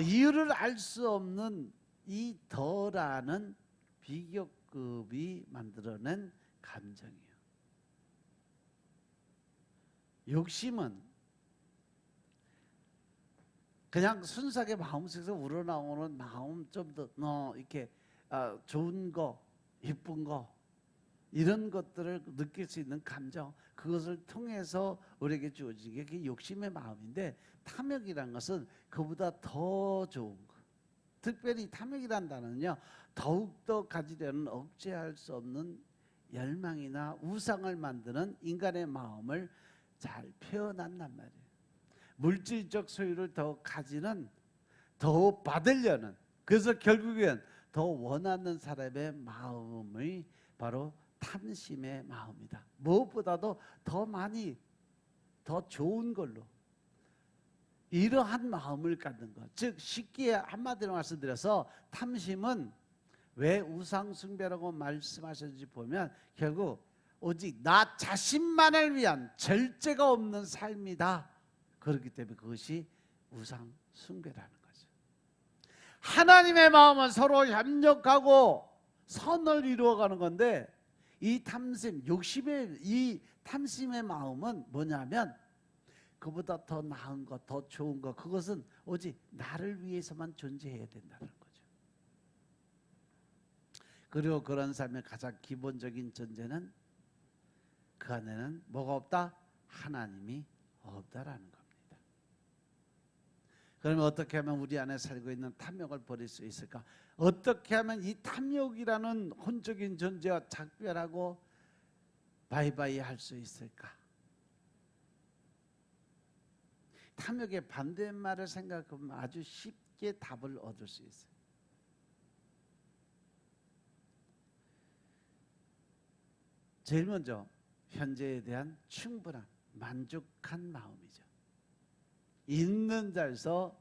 이유를 알 수 없는 이 더라는 비교급이 만들어낸 감정이에요. 욕심은 그냥 순수하게 마음속에서 우러나오는 마음, 좀 더 이렇게 좋은 거, 예쁜 거 이런 것들을 느낄 수 있는 감정, 그것을 통해서 우리에게 주어진 게 그게 욕심의 마음인데, 탐욕이란 것은 그보다 더 좋은 것, 특별히 탐욕이란 단어는요 더욱더 가지려는 억제할 수 없는 열망이나 우상을 만드는 인간의 마음을 잘 표현한단 말이에요. 물질적 소유를 더 가지는, 더 받으려는, 그래서 결국엔 더 원하는 사람의 마음이 바로 탐심의 마음이다. 무엇보다도 더 많이 더 좋은 걸로 이러한 마음을 갖는 것. 즉 쉽게 한마디로 말씀드려서 탐심은 왜 우상 숭배라고 말씀하셨는지 보면 결국 오직 나 자신만을 위한 절제가 없는 삶이다. 그렇기 때문에 그것이 우상 숭배라는 거죠. 하나님의 마음은 서로 협력하고 선을 이루어가는 건데 이 탐심, 욕심의 이 탐심의 마음은 뭐냐면 그보다 더 나은 것, 더 좋은 것, 그것은 오직 나를 위해서만 존재해야 된다는 거죠. 그리고 그런 삶의 가장 기본적인 전제는 그 안에는 뭐가 없다? 하나님이 없다라는 겁니다. 그러면 어떻게 하면 우리 안에 살고 있는 탐욕을 버릴 수 있을까? 어떻게 하면 이 탐욕이라는 혼적인 존재와 작별하고 바이바이 할 수 있을까? 탐욕의 반대말을 생각하면 아주 쉽게 답을 얻을 수 있어요. 제일 먼저 현재에 대한 충분한 만족한 마음이죠. 있는 자에서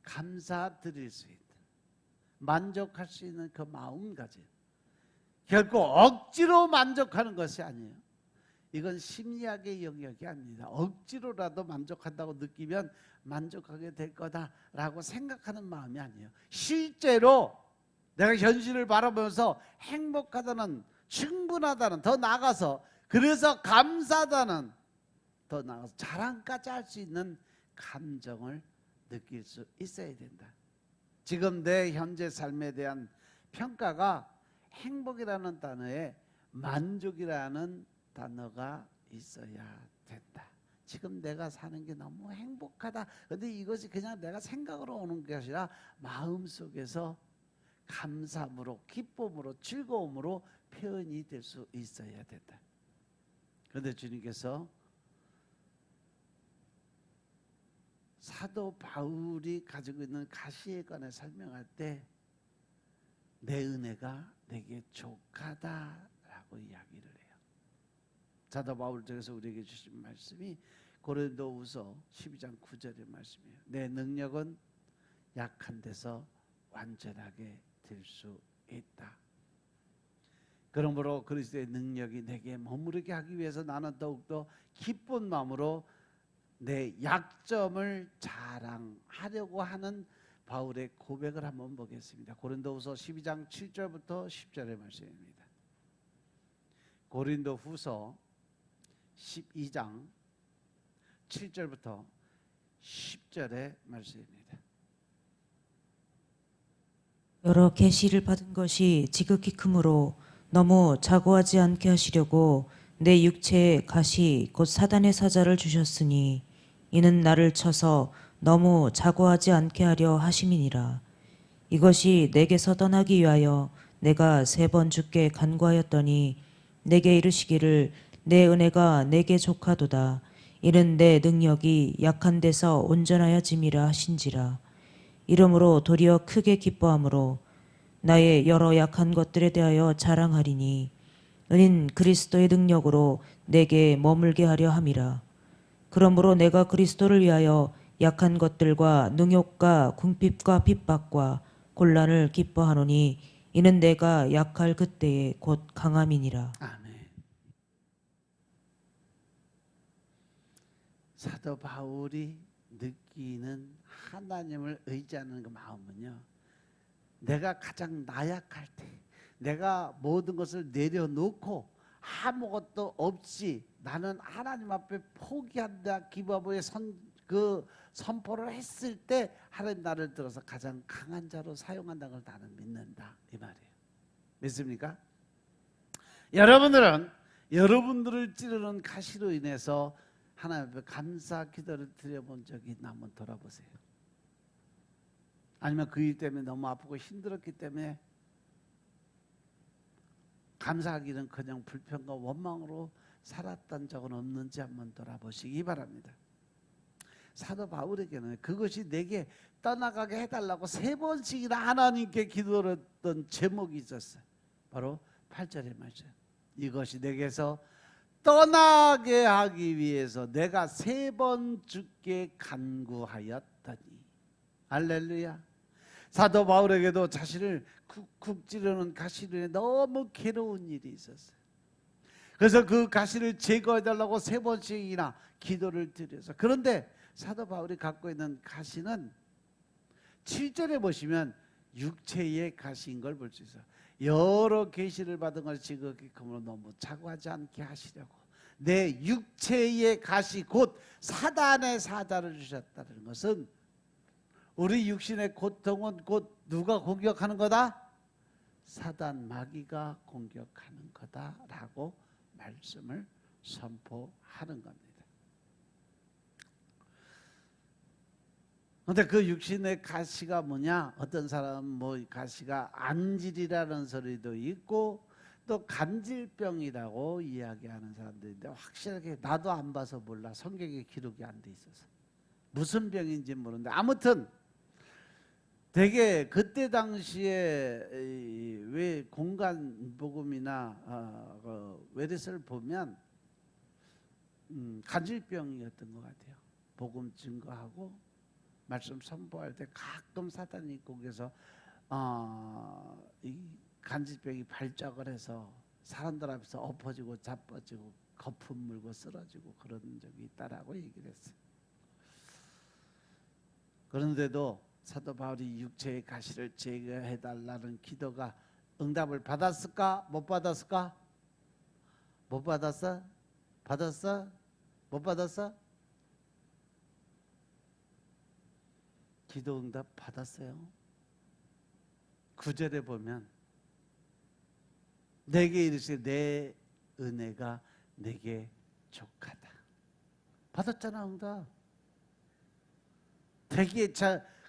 감사드릴 수 있는 만족할 수 있는 그 마음가짐. 결코 억지로 만족하는 것이 아니에요. 이건 심리학의 영역이 아닙니다. 억지로라도 만족한다고 느끼면 만족하게 될 거다라고 생각하는 마음이 아니에요. 실제로 내가 현실을 바라보면서 행복하다는, 충분하다는, 더 나아가서 그래서 감사하다는, 더 나아가서 자랑까지 할 수 있는 감정을 느낄 수 있어야 된다. 지금 내 현재 삶에 대한 평가가 행복이라는 단어에 만족이라는 단어가 있어야 된다. 지금 내가 사는 게 너무 행복하다. 그런데 이것이 그냥 내가 생각으로 오는 것이 아니라 마음속에서 감사함으로, 기쁨으로, 즐거움으로 표현이 될 수 있어야 된다. 그런데 주님께서 사도 바울이 가지고 있는 가시에 관해 설명할 때 내 은혜가 내게 족하다라고 이야기를 해요. 사도 바울 쪽에서 우리에게 주신 말씀이 고린도후서 12장 9절의 말씀이에요. 내 능력은 약한 데서 완전하게 될 수 있다. 그러므로 그리스도의 능력이 내게 머무르게 하기 위해서 나는 더욱더 기쁜 마음으로 내 약점을 자랑하려고 하는 바울의 고백을 한번 보겠습니다. 고린도후서 12장 7절부터 10절의 말씀입니다. 고린도후서 12장 7절부터 10절의 말씀입니다. 여러 계시를 받은 것이 지극히 크므로 너무 자고하지 않게 하시려고 내 육체에 가시 곧 사단의 사자를 주셨으니 이는 나를 쳐서 너무 자고하지 않게 하려 하심이니라. 이것이 내게서 떠나기 위하여 내가 3번 주께 간구하였더니 내게 이르시기를 내 은혜가 내게 족하도다. 이는 내 능력이 약한 데서 온전하여짐이라 하신지라. 이러므로 도리어 크게 기뻐함으로 나의 여러 약한 것들에 대하여 자랑하리니 은인 그리스도의 능력으로 내게 머물게 하려 함이라. 그러므로 내가 그리스도를 위하여 약한 것들과 능욕과 궁핍과 핍박과 곤란을 기뻐하노니 이는 내가 약할 그때에 곧 강함이니라. 아멘. 사도 바울이 느끼는 하나님을 의지하는 그 마음은요, 내가 가장 나약할 때, 내가 모든 것을 내려놓고 아무것도 없이 나는 하나님 앞에 포기한다, 기브업의 선포를 했을 때 하나님 나를 들어서 가장 강한 자로 사용한다는 걸 나는 믿는다, 이 말이에요. 믿습니까? 여러분들은 여러분들을 찌르는 가시로 인해서 하나님 앞에 감사 기도를 드려본 적이 있나 한번 돌아보세요. 아니면 그 일 때문에 너무 아프고 힘들었기 때문에 감사하기는 그냥 불평과 원망으로 살았던 적은 없는지 한번 돌아보시기 바랍니다. 사도 바울에게는 그것이 내게 떠나가게 해달라고 3번씩이나 하나님께 기도했던 제목이 있었어요. 바로 8절의 말씀. 이것이 내게서 떠나게 하기 위해서 내가 3번 주께 간구하였더니. 할렐루야. 사도 바울에게도 자신을 쿡쿡 찌르는 가시로 너무 괴로운 일이 있었어요. 그래서 그 가시를 제거해달라고 3번씩이나 기도를 드려서. 그런데 사도 바울이 갖고 있는 가시는 7절에 보시면 육체의 가시인 걸 볼 수 있어요. 여러 계시를 받은 걸 지극히 크므로 너무 자고하지 않게 하시려고 내 육체의 가시 곧 사단의 사자를 주셨다는 것은 우리 육신의 고통은 곧 누가 공격하는 거다? 사단 마귀가 공격하는 거다라고 말씀을 선포하는 겁니다. 그런데 그 육신의 가시가 뭐냐? 어떤 사람은 뭐 가시가 안질이라는 소리도 있고 또 간질병이라고 이야기하는 사람들인데 확실하게 나도 안 봐서 몰라. 성경에 기록이 안 돼 있어서 무슨 병인지 모르는데 아무튼 되게 그때 당시에 왜 공간 복음이나 외래서를 보면 간질병이었던 것 같아요. 복음 증거하고 말씀 선포할 때 가끔 사단이 거기서 이 간질병이 발작을 해서 사람들 앞에서 엎어지고 자빠지고 거품 물고 쓰러지고 그런 적이 있다라고 얘기를 했어요. 그런데도 사도 바울이 육체의 가시를 제거해달라는 기도가 응답을 받았을까? 못 받았을까? 못 받았어? 받았어? 못 받았어? 기도 응답 받았어요. 9절에 보면 내게 이르시되 내 은혜가 내게 족하다. 받았잖아 응답. 되게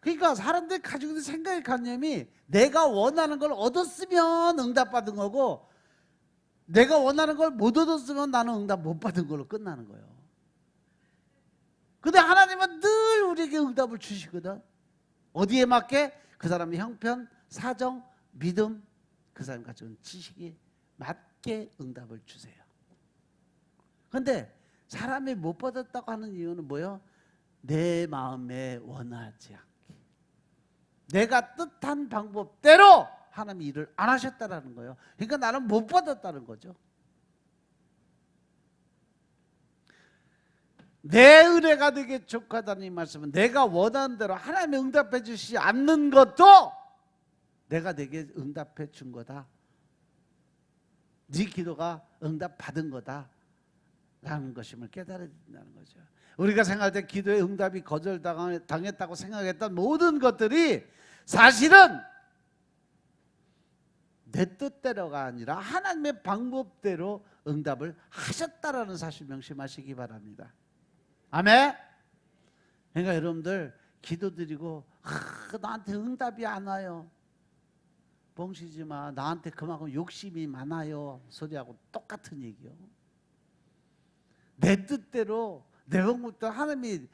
그러니까 사람들이 가지고 있는 생각의 관념이 내가 원하는 걸 얻었으면 응답받은 거고 내가 원하는 걸 못 얻었으면 나는 응답 못 받은 걸로 끝나는 거예요. 근데 하나님은 늘 우리에게 응답을 주시거든. 어디에 맞게? 그 사람의 형편, 사정, 믿음, 그 사람이 가지고 있는 지식에 맞게 응답을 주세요. 그런데 사람이 못 받았다고 하는 이유는 뭐예요? 내 마음에 원하지 않게 내가 뜻한 방법대로 하나님이 일을 안 하셨다라는 거예요. 그러니까 나는 못 받았다는 거죠. 내 은혜가 되게 족하다는 이 말씀은 내가 원하는 대로 하나님이 응답해 주시지 않는 것도 내가 내게 응답해 준 거다. 네 기도가 응답 받은 거다 라는 것임을 깨달아야 된다는 거죠. 우리가 생각할 때 기도의 응답이 거절당했다고 생각했던 모든 것들이 사실은 내 뜻대로가 아니라 하나님의 방법대로 응답을 하셨다라는 사실 명심하시기 바랍니다. 아멘. 그러니까 여러분들 기도드리고 나한테 응답이 안 와요. 뻥치지 마. 나한테 그만큼 욕심이 많아요. 소리하고 똑같은 얘기요. 내 뜻대로 내 방법대로 하나님이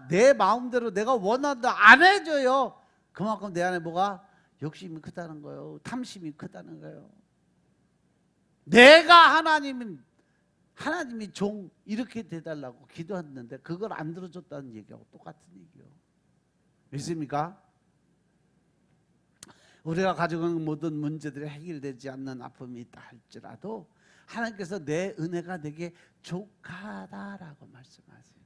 내 마음대로 내가 원하는 대로 안 해줘요. 그만큼 내 안에 뭐가 욕심이 크다는 거예요. 탐심이 크다는 거예요. 내가 하나님이 종 이렇게 돼달라고 기도했는데 그걸 안 들어줬다는 얘기하고 똑같은 얘기요. 믿습니까? 우리가 가지고 있는 모든 문제들이 해결되지 않는 아픔이 있다 할지라도 하나님께서 내 은혜가 내게 족하다라고 말씀하세요.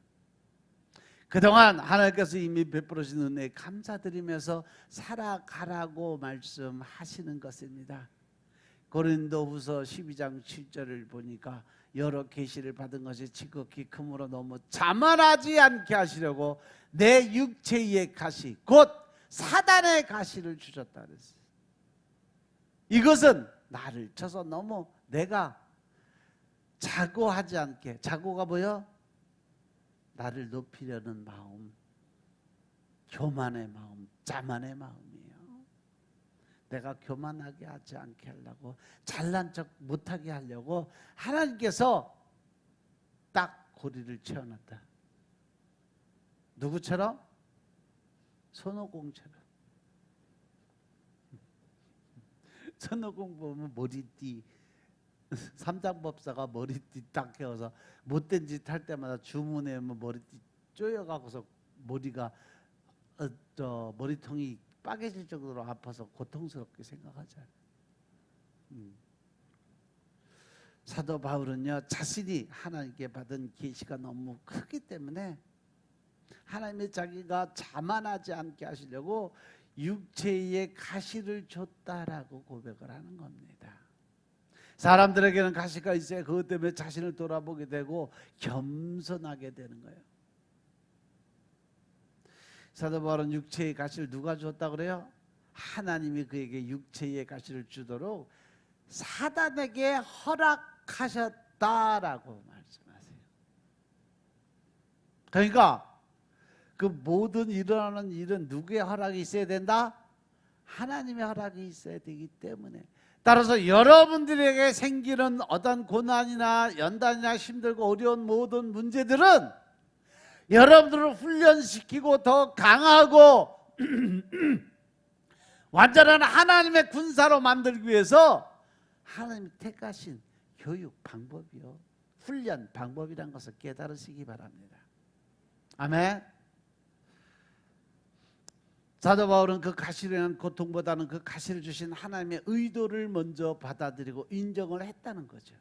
그동안 하나님께서 이미 베풀으신 은혜에 감사드리면서 살아가라고 말씀하시는 것입니다. 고린도후서 12장 7절을 보니까 여러 계시를 받은 것이 지극히 크므로 너무 자만하지 않게 하시려고 내 육체의 가시 곧 사단의 가시를 주셨다 그랬어요. 이것은 나를 쳐서 너무 내가 자고하지 않게. 자고가 뭐요? 나를 높이려는 마음, 교만의 마음, 자만의 마음이에요. 내가 교만하게 하지 않게 하려고, 잘난 척 못하게 하려고 하나님께서 딱 고리를 채워놨다. 누구처럼? 손오공처럼. 손오공 보면 머리띠, 삼장법사가 머리띠 딱 껴서 못된 짓 할 때마다 주문에 머리띠 쪼여가고서 머리가 머리통이 빠개질 정도로 아파서 고통스럽게 생각하잖아요. 사도 바울은요, 자신이 하나님께 받은 계시가 너무 크기 때문에 하나님의 자기가 자만하지 않게 하시려고 육체의 가시를 줬다라고 고백을 하는 겁니다. 사람들에게는 가시가 있어야 그것 때문에 자신을 돌아보게 되고 겸손하게 되는 거예요. 사도 바울은 육체의 가시를 누가 줬다 그래요? 하나님이 그에게 육체의 가시를 주도록 사단에게 허락하셨다라고 말씀하세요. 그러니까 그 모든 일어나는 일은 누구의 허락이 있어야 된다? 하나님의 허락이 있어야 되기 때문에, 따라서 여러분들에게 생기는 어떤 고난이나 연단이나 힘들고 어려운 모든 문제들은 여러분들을 훈련시키고 더 강하고 완전한 하나님의 군사로 만들기 위해서 하나님이 택하신 교육 방법이요, 훈련 방법이란 것을 깨달으시기 바랍니다. 아멘. 사도 바울은 그 가시라는 고통보다는 그 가시를 주신 하나님의 의도를 먼저 받아들이고 인정을 했다는 거죠.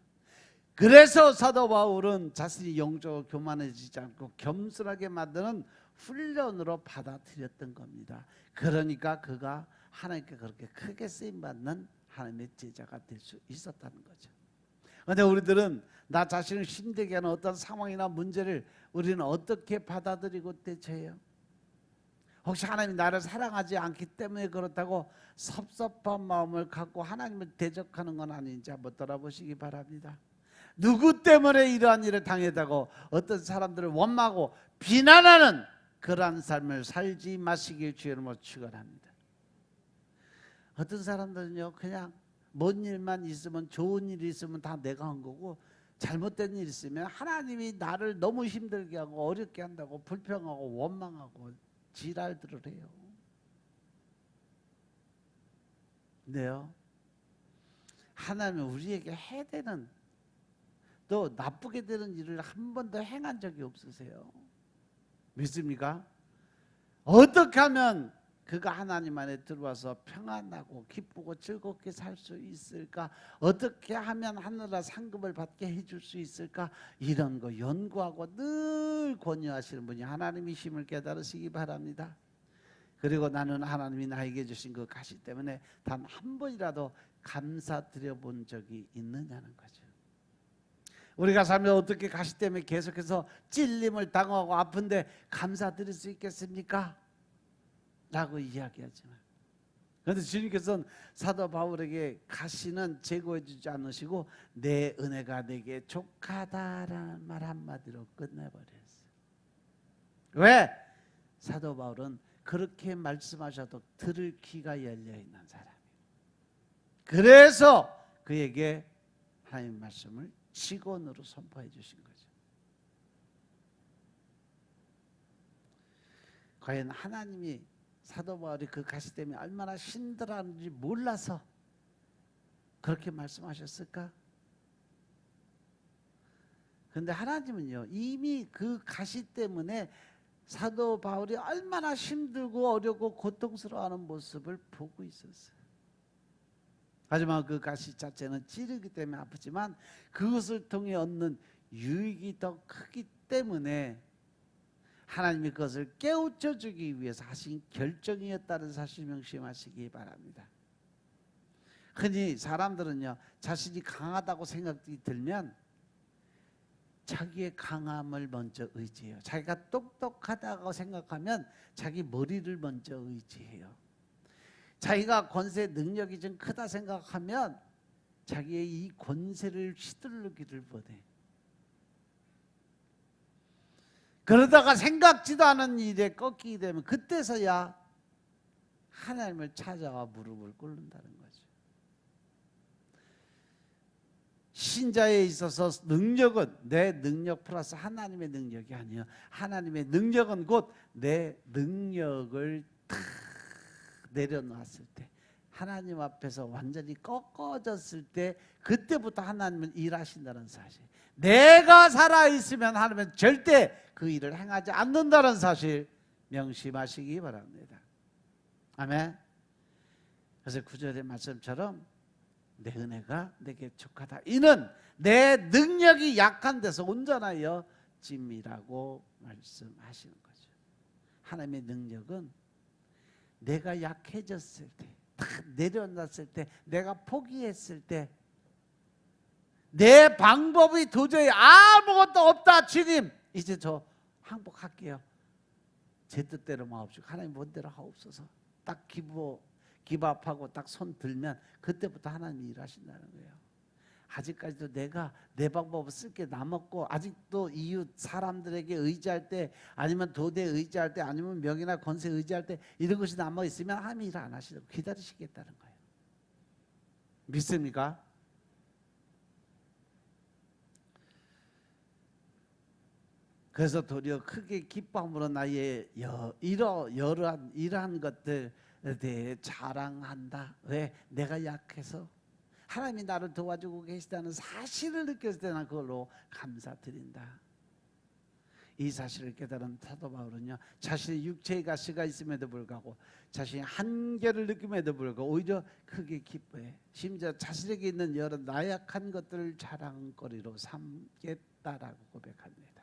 그래서 사도 바울은 자신이 영적으로 교만해지지 않고 겸손하게 만드는 훈련으로 받아들였던 겁니다. 그러니까 그가 하나님께 그렇게 크게 쓰임받는 하나님의 제자가 될 수 있었다는 거죠. 그런데 우리들은 나 자신을 힘들게 하는 어떤 상황이나 문제를 우리는 어떻게 받아들이고 대처해요? 혹시 하나님이 나를 사랑하지 않기 때문에 그렇다고 섭섭한 마음을 갖고 하나님을 대적하는 건 아닌지 한번 돌아보시기 바랍니다. 누구 때문에 이러한 일을 당했다고 어떤 사람들을 원망하고 비난하는 그러한 삶을 살지 마시길 주의 이름으로 축원합니다. 어떤 사람들은요, 그냥 뭔 일만 있으면, 좋은 일이 있으면 다 내가 한 거고, 잘못된 일 있으면 하나님이 나를 너무 힘들게 하고 어렵게 한다고 불평하고 원망하고 지랄들을 해요. 근데요, 하나님은 우리에게 해야 되는, 또 나쁘게 되는 일을 한 번도 행한 적이 없으세요. 믿습니까? 어떻게 하면 그가 하나님 안에 들어와서 평안하고 기쁘고 즐겁게 살 수 있을까? 어떻게 하면 하늘나라 상급을 받게 해줄 수 있을까? 이런 거 연구하고 늘 권유하시는 분이 하나님이심을 깨달으시기 바랍니다. 그리고 나는 하나님이 나에게 주신 그 가시 때문에 단 한 번이라도 감사드려 본 적이 있느냐는 거죠. 우리가 살면서 어떻게 가시 때문에 계속해서 찔림을 당하고 아픈데 감사드릴 수 있겠습니까? 라고 이야기하지만, 그런데 주님께서는 사도 바울에게 가시는 제거해 주지 않으시고 내 은혜가 내게 족하다라는 말 한마디로 끝내버렸어요. 왜? 사도 바울은 그렇게 말씀하셔도 들을 귀가 열려있는 사람이에요. 그래서 그에게 하나님 말씀을 직원으로 선포해 주신 거죠. 과연 하나님이 사도 바울이 그 가시 때문에 얼마나 힘들었는지 몰라서 그렇게 말씀하셨을까? 그런데 하나님은요, 이미 그 가시 때문에 사도 바울이 얼마나 힘들고 어렵고 고통스러워하는 모습을 보고 있었어요. 하지만 그 가시 자체는 찌르기 때문에 아프지만 그것을 통해 얻는 유익이 더 크기 때문에 하나님이 그것을 깨우쳐 주기 위해서 하신 결정이었다는 사실 명심하시기 바랍니다. 흔히 사람들은요, 자신이 강하다고 생각이 들면 자기의 강함을 먼저 의지해요. 자기가 똑똑하다고 생각하면 자기 머리를 먼저 의지해요. 자기가 권세 능력이 좀 크다 생각하면 자기의 이 권세를 휘두르기를 원해. 그러다가 생각지도 않은 일에 꺾이게 되면 그때서야 하나님을 찾아와 무릎을 꿇는다는 거죠. 신자에 있어서 능력은 내 능력 플러스 하나님의 능력이 아니에요. 하나님의 능력은 곧 내 능력을 탁 내려놨을 때, 하나님 앞에서 완전히 꺾어졌을 때, 그때부터 하나님은 일하신다는 사실. 내가 살아있으면 하나님은 절대 그 일을 행하지 않는다는 사실 명심하시기 바랍니다. 아멘. 그래서 9절의 말씀처럼 내 은혜가 내게 족하다. 이는 내 능력이 약한 데서 온전하여 짐이라고 말씀하시는 거죠. 하나님의 능력은 내가 약해졌을 때, 다 내려놨을 때, 내가 포기했을 때, 내 방법이 도저히 아무것도 없다. 주님, 이제 저 항복할게요. 제 뜻대로 마옵시고 하나님 본대로 하옵소서. 딱 기밥하고 딱 손 들면 그때부터 하나님이 일하신다는 거예요. 아직까지도 내가 내 방법을 쓸 게 남았고, 아직도 이웃 사람들에게 의지할 때, 아니면 도대에 의지할 때, 아니면 명예나 권세에 의지할 때 이런 것이 남아 있으면 하나님이 일 안 하시고 기다리시겠다는 거예요. 믿습니까? 그래서 도리어 크게 기뻐함으로 나의 이러한 것들에 대해 자랑한다. 왜? 내가 약해서 하나님이 나를 도와주고 계시다는 사실을 느꼈을 때 난 그걸로 감사드린다. 이 사실을 깨달은 사도 바울은요, 자신의 육체의 가시가 있음에도 불구하고, 자신의 한계를 느낌에도 불구하고 오히려 크게 기뻐해. 심지어 자신에게 있는 여러 나약한 것들을 자랑거리로 삼겠다라고 고백합니다.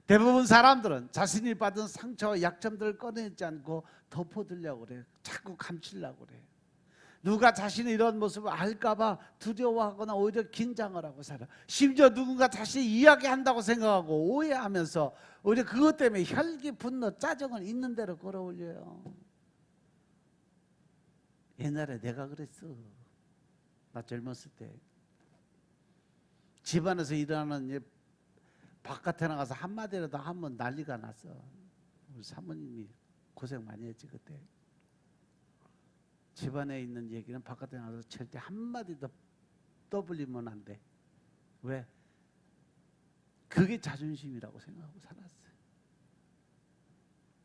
대부분 사람들은 자신이 받은 상처와 약점들을 꺼내지 않고 덮어두려고 그래요. 자꾸 감추려고 그래요. 누가 자신의 이런 모습을 알까봐 두려워하거나 오히려 긴장을 하고 살아. 심지어 누군가 자신이 이야기한다고 생각하고 오해하면서 오히려 그것 때문에 혈기, 분노, 짜증을 있는 대로 끌어올려요. 옛날에 내가 그랬어. 나 젊었을 때 집안에서 일하는 일 바깥에 나가서 한마디라도 하면 난리가 났어. 우리 사모님이 고생 많이 했지 그때. 집안에 있는 얘기는 바깥에 나가서 절대 한마디도 떠벌리면 안 돼. 왜? 그게 자존심이라고 생각하고 살았어요.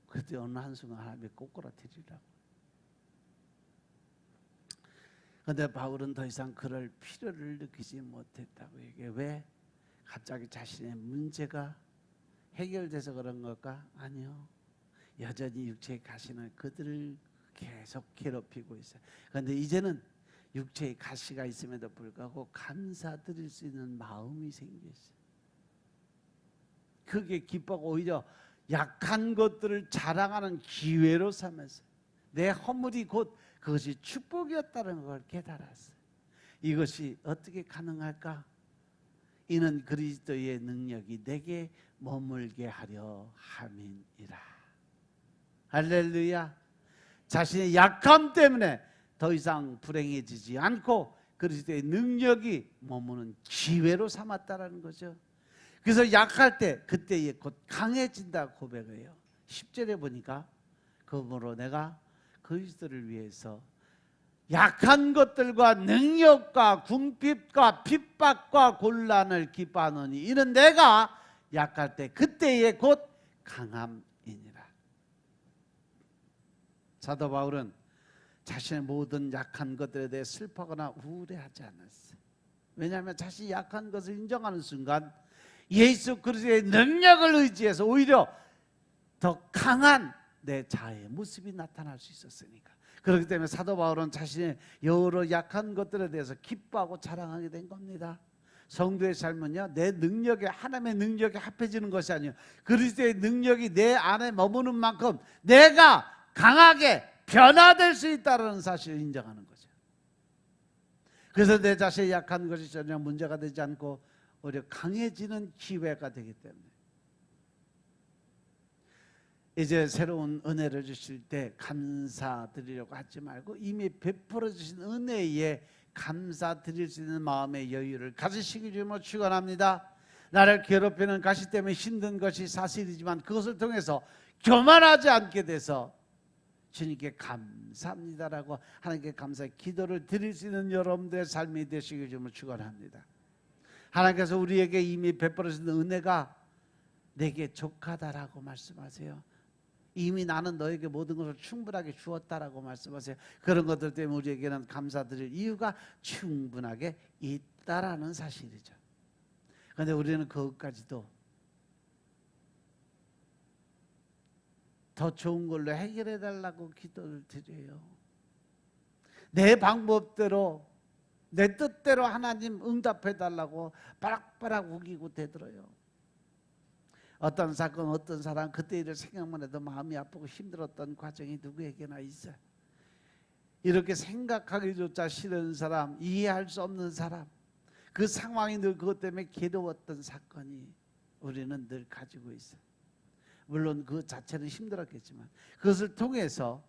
그때 어느 한순간 하나님이 꼬꾸라뜨리라고. 그런데 바울은 더 이상 그럴 필요를 느끼지 못했다고 얘기해. 왜? 갑자기 자신의 문제가 해결돼서 그런 걸까? 아니요. 여전히 육체에 가시는 그들을 계속 괴롭히고 있어요. 그런데 이제는 육체에 가시가 있음에도 불구하고 감사드릴 수 있는 마음이 생겼어요. 그게 기뻐하고 오히려 약한 것들을 자랑하는 기회로 삼았어요. 내 허물이 곧 그것이 축복이었다는 걸 깨달았어요. 이것이 어떻게 가능할까? 이는 그리스도의 능력이 내게 머물게 하려 함이니라. 할렐루야. 자신의 약함 때문에 더 이상 불행해지지 않고 그리스도의 능력이 머무는 기회로 삼았다라는 거죠. 그래서 약할 때 그때에 곧 강해진다 고백해요. 10절에 보니까 그러므로 내가 그리스도를 위해서 약한 것들과 능력과 궁핍과 핍박과 곤란을 기뻐하노니 이는 내가 약할 때 그때에 곧 강함이니라. 사도 바울은 자신의 모든 약한 것들에 대해 슬퍼하거나 우울해하지 않았어요. 왜냐하면 자신이 약한 것을 인정하는 순간 예수 그리스도의 능력을 의지해서 오히려 더 강한 내 자아의 모습이 나타날 수 있었으니까. 그렇기 때문에 사도 바울은 자신의 여러 약한 것들에 대해서 기뻐하고 자랑하게 된 겁니다. 성도의 삶은요, 내 능력에, 하나님의 능력에 합해지는 것이 아니에요. 그리스도의 능력이 내 안에 머무는 만큼 내가 강하게 변화될 수 있다는 사실을 인정하는 거죠. 그래서 내 자신의 약한 것이 전혀 문제가 되지 않고 오히려 강해지는 기회가 되기 때문에 이제 새로운 은혜를 주실 때 감사드리려고 하지 말고 이미 베풀어 주신 은혜에 감사드릴 수 있는 마음의 여유를 가지시기 주님으로 축원합니다. 나를 괴롭히는 가시 때문에 힘든 것이 사실이지만 그것을 통해서 교만하지 않게 돼서 주님께 감사합니다라고 하나님께 감사의 기도를 드릴 수 있는 여러분들의 삶이 되시길 좀 축원합니다. 하나님께서 우리에게 이미 베풀어주신 은혜가 내게 족하다라고 말씀하세요. 이미 나는 너에게 모든 것을 충분하게 주었다라고 말씀하세요. 그런 것들 때문에 우리에게는 감사드릴 이유가 충분하게 있다라는 사실이죠. 그런데 우리는 그것까지도 더 좋은 걸로 해결해 달라고 기도를 드려요. 내 방법대로 내 뜻대로 하나님 응답해 달라고 바락바락 우기고 대들어요. 어떤 사건 어떤 사람 그때 일을 생각만 해도 마음이 아프고 힘들었던 과정이 누구에게나 있어요. 이렇게 생각하기조차 싫은 사람, 이해할 수 없는 사람, 그 상황이 늘 그것 때문에 괴로웠던 사건이 우리는 늘 가지고 있어요. 물론 그 자체는 힘들었겠지만 그것을 통해서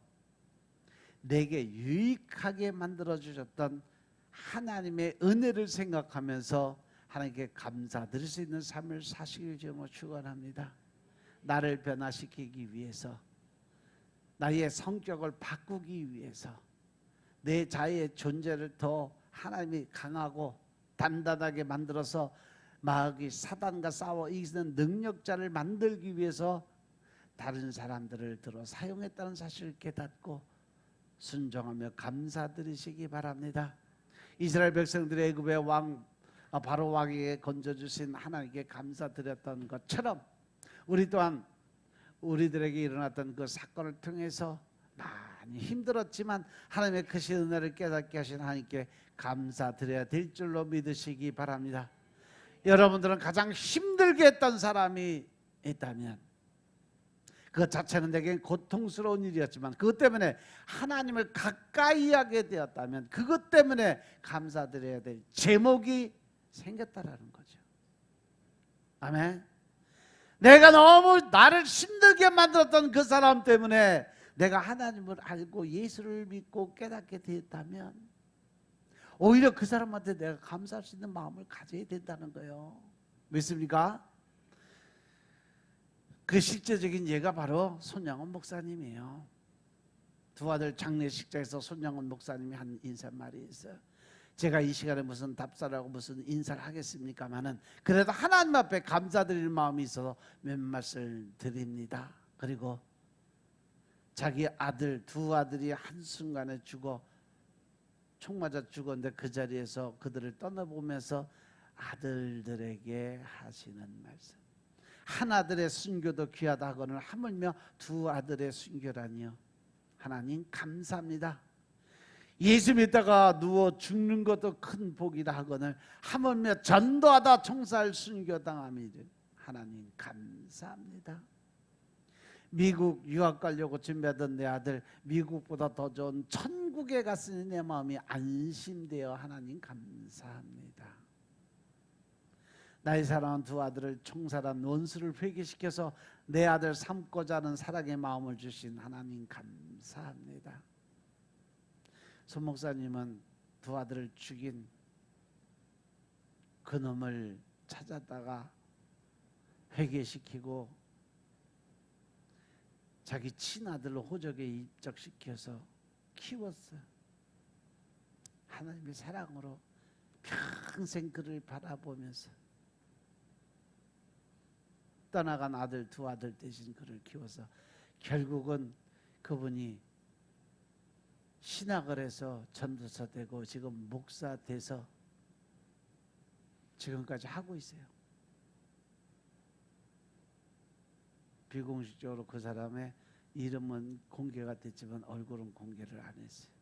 내게 유익하게 만들어주셨던 하나님의 은혜를 생각하면서 하나님께 감사드릴 수 있는 삶을 사시길 주님으로 축원합니다. 나를 변화시키기 위해서, 나의 성격을 바꾸기 위해서, 내 자의 존재를 더 하나님이 강하고 단단하게 만들어서 마귀 사단과 싸워 이기는 능력자를 만들기 위해서 다른 사람들을 들어 사용했다는 사실을 깨닫고 순종하며 감사드리시기 바랍니다. 이스라엘 백성들의 애굽의 왕 바로 왕에게 건져주신 하나님께 감사드렸던 것처럼 우리 또한 우리들에게 일어났던 그 사건을 통해서 많이 힘들었지만 하나님의 크신 은혜를 깨닫게 하신 하나님께 감사드려야 될 줄로 믿으시기 바랍니다. 여러분들은 가장 힘들게 했던 사람이 있다면 그 자체는 내겐 고통스러운 일이었지만 그것 때문에 하나님을 가까이 하게 되었다면 그것 때문에 감사드려야 될 제목이 생겼다라는 거죠. 아멘. 내가 너무 나를 힘들게 만들었던 그 사람 때문에 내가 하나님을 알고 예수를 믿고 깨닫게 되었다면 오히려 그 사람한테 내가 감사할 수 있는 마음을 가져야 된다는 거예요. 믿습니까? 그 실제적인 예가 바로 손양원 목사님이에요. 두 아들 장례식장에서 손양원 목사님이 한 인사말이 있어요. 제가 이 시간에 무슨 답사라고 무슨 인사를 하겠습니까마는 그래도 하나님 앞에 감사드릴 마음이 있어서 몇 말씀을 드립니다. 그리고 자기 아들 두 아들이 한순간에 죽어 총 맞아 죽었는데 그 자리에서 그들을 떠나보면서 아들들에게 하시는 말씀, 한 아들의 순교도 귀하다 하거늘 하물며 두 아들의 순교라니요. 하나님 감사합니다. 예수 믿다가 누워 죽는 것도 큰 복이다 하거늘 하물며 전도하다 총살 순교당함이를 하나님 감사합니다. 미국 유학 가려고 준비하던 내 아들 미국보다 더 좋은 천국에 갔으니 내 마음이 안심되어 하나님 감사합니다. 나의 사랑하는 두 아들을 총살한 원수를 회개시켜서 내 아들 삼고자 하는 사랑의 마음을 주신 하나님 감사합니다. 손 목사님은 두 아들을 죽인 그놈을 찾았다가 회개시키고 자기 친아들로 호적에 입적시켜서 키웠어요. 하나님의 사랑으로 평생 그를 바라보면서 떠나간 아들 두 아들 대신 그를 키워서 결국은 그분이 신학을 해서 전도사 되고 지금 목사 돼서 지금까지 하고 있어요. 비공식적으로 그 사람의 이름은 공개가 됐지만 얼굴은 공개를 안 했어요.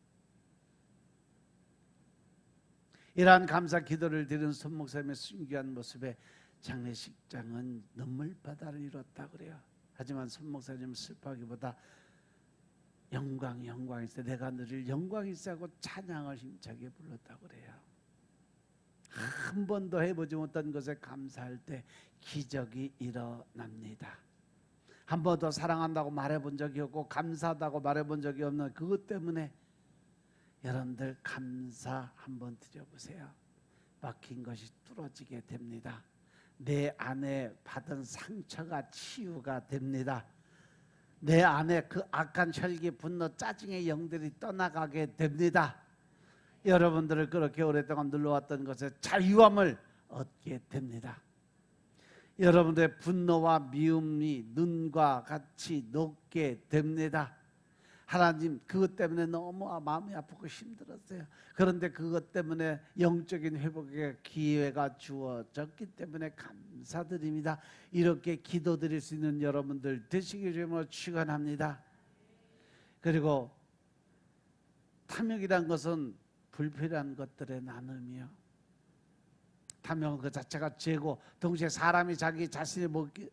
이러한 감사 기도를 드리는 손 목사님의 순교한 모습에 장례식장은 눈물바다를 이뤘다 그래요. 하지만 손 목사님은 슬퍼하기보다 영광일세, 내가 누릴 영광일세 하고 찬양을 힘차게 불렀다고 그래요. 한 번도 해보지 못한 것에 감사할 때 기적이 일어납니다. 한 번 더 사랑한다고 말해본 적이 없고 감사하다고 말해본 적이 없는 그것 때문에 여러분들 감사 한번 드려보세요. 막힌 것이 뚫어지게 됩니다. 내 안에 받은 상처가 치유가 됩니다. 내 안에 그 악한 혈기, 분노, 짜증의 영들이 떠나가게 됩니다. 여러분들을 그렇게 오랫동안 눌러왔던 것에 자유함을 얻게 됩니다. 여러분들의 분노와 미움이 눈과 같이 녹게 됩니다. 하나님 그것 때문에 너무 마음이 아프고 힘들었어요. 그런데 그것 때문에 영적인 회복의 기회가 주어졌기 때문에 감사드립니다. 이렇게 기도드릴 수 있는 여러분들 되시길 주님으로 축원합니다. 그리고 탐욕이란 것은 불필요한 것들의 나눔이요. 탐욕은 그 자체가 죄고 동시에 사람이 자기 자신의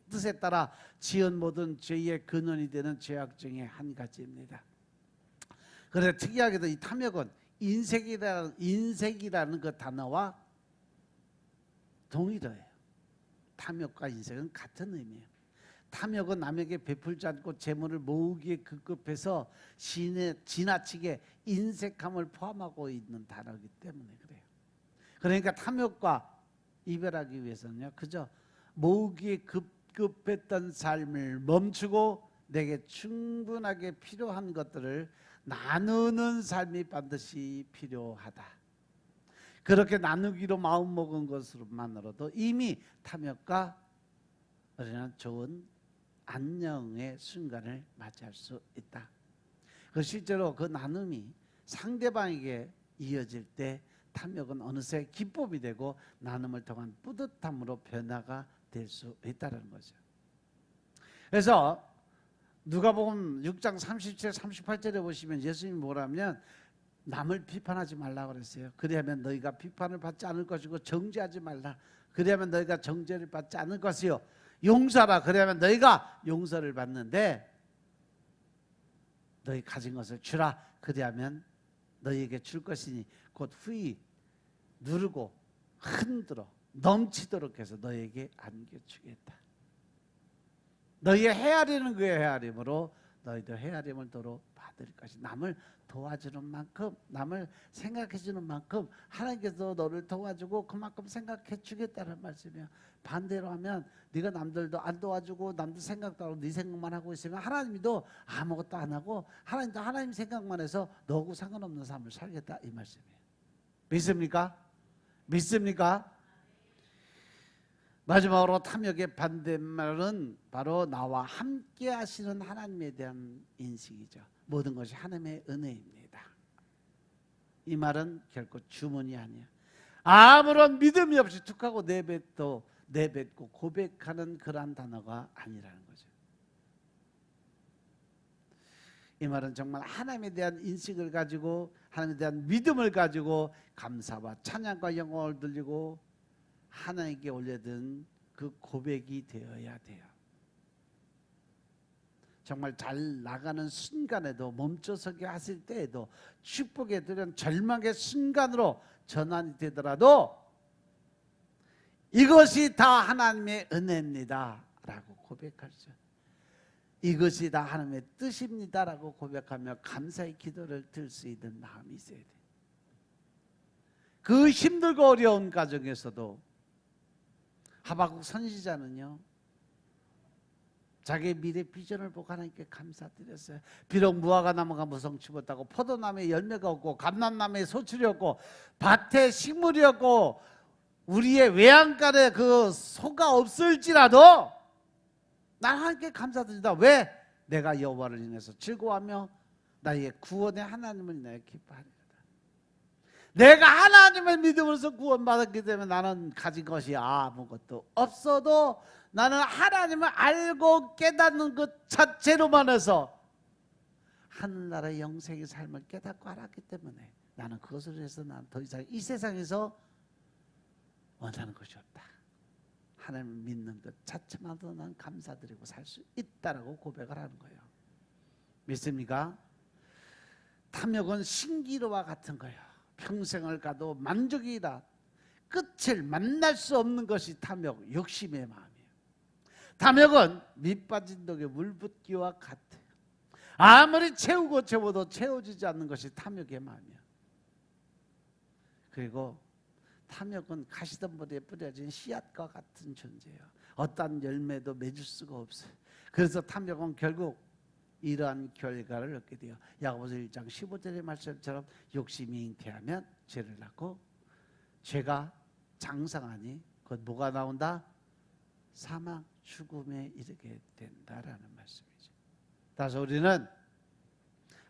뜻에 따라 지은 모든 죄의 근원이 되는 죄악 중에 한 가지입니다. 그런데 특이하게도 이 탐욕은 인색이라는 그 단어와 동일해요. 탐욕과 인색은 같은 의미예요. 탐욕은 남에게 베풀지 않고 재물을 모으기에 급급해서 지나치게 인색함을 포함하고 있는 단어이기 때문에 그래요. 그러니까 탐욕과 이별하기 위해서는요, 그저 모으기에 급급했던 삶을 멈추고 내게 충분하게 필요한 것들을 나누는 삶이 반드시 필요하다. 그렇게 나누기로 마음먹은 것으로만으로도 이미 탐욕과 우리는 좋은 안녕의 순간을 맞이할 수 있다. 실제로 그 나눔이 상대방에게 이어질 때 탐욕은 어느새 기쁨이 되고 나눔을 통한 뿌듯함으로 변화가 될 수 있다는 거죠. 그래서 누가복음 6장 37, 38절에 보시면 예수님이 뭐라면 남을 비판하지 말라고 그랬어요. 그리하면 너희가 비판을 받지 않을 것이고 정죄하지 말라. 그리하면 너희가 정죄를 받지 않을 것이요. 용서하라. 그리하면 너희가 용서를 받는데 너희 가진 것을 주라. 그리하면 너희에게 줄 것이니 곧 후히 누르고 흔들어 넘치도록 해서 너희에게 안겨주겠다. 너희의 헤아리는 그의 헤아림으로 너희도 헤아림을 도로 받을 것이. 남을 도와주는 만큼, 남을 생각해 주는 만큼 하나님께서 너를 도와주고 그만큼 생각해 주겠다는 말씀이에요. 반대로 하면 네가 남들도 안 도와주고 남들 생각도 안 하고 네 생각만 하고 있으면 하나님도 아무것도 안 하고 하나님도 하나님 생각만 해서 너하고 상관없는 삶을 살겠다 이 말씀이에요. 믿습니까? 믿습니까? 마지막으로 탐욕의 반대말은 바로 나와 함께 하시는 하나님에 대한 인식이죠. 모든 것이 하나님의 은혜입니다. 이 말은 결코 주문이 아니야. 아무런 믿음이 없이 툭하고 내뱉고 고백하는 그러한 단어가 아니라는 거죠. 이 말은 정말 하나님에 대한 인식을 가지고 하나님에 대한 믿음을 가지고 감사와 찬양과 영광을 돌리고 하나님께 올려든 그 고백이 되어야 돼요. 정말 잘 나가는 순간에도 멈춰서게 하실 때에도 축복에 들은 절망의 순간으로 전환이 되더라도 이것이 다 하나님의 은혜입니다 라고 고백하죠. 이것이 다 하나님의 뜻입니다 라고 고백하며 감사의 기도를 들 수 있는 마음이 있어야 돼요. 그 힘들고 어려운 가정에서도 하박국 선지자는요, 자기의 미래 비전을 보고 하나님께 감사드렸어요. 비록 무화과 나무가 무성치못하고 포도나무에 열매가 없고 감람나무에 소출이 없고 밭에 식물이 없고 우리의 외양간에 그 소가 없을지라도 난 하나님께 감사드린다. 왜? 내가 여호와를 인해서 즐거워하며 나의 구원의 하나님을 인하여 기뻐하리라. 내가 하나님을 믿음으로써 구원받았기 때문에 나는 가진 것이 아무것도 없어도 나는 하나님을 알고 깨닫는 것 자체로만 해서 하늘나라의 영생의 삶을 깨닫고 알았기 때문에 나는 그것을 위해서 나는 더 이상 이 세상에서 원하는 것이 없다. 하나님을 믿는 것 자체만도 난 감사드리고 살 수 있다라고 고백을 하는 거예요. 믿습니까? 탐욕은 신기루와 같은 거예요. 평생을 가도 만족이다. 끝을 만날 수 없는 것이 탐욕, 욕심의 마음이에요. 탐욕은 밑빠진 독에 물 붓기와 같아요. 아무리 채우고 채워도 채워지지 않는 것이 탐욕의 마음이에요. 그리고 탐욕은 가시덤불에 뿌려진 씨앗과 같은 존재예요. 어떠한 열매도 맺을 수가 없어요. 그래서 탐욕은 결국 이러한 결과를 얻게 돼요. 야고보서 1장 15절의 말씀처럼 욕심이 잉태하면 죄를 낳고 죄가 장성하니 곧 뭐가 나온다? 사망, 죽음에 이르게 된다라는 말씀이죠. 따라서 우리는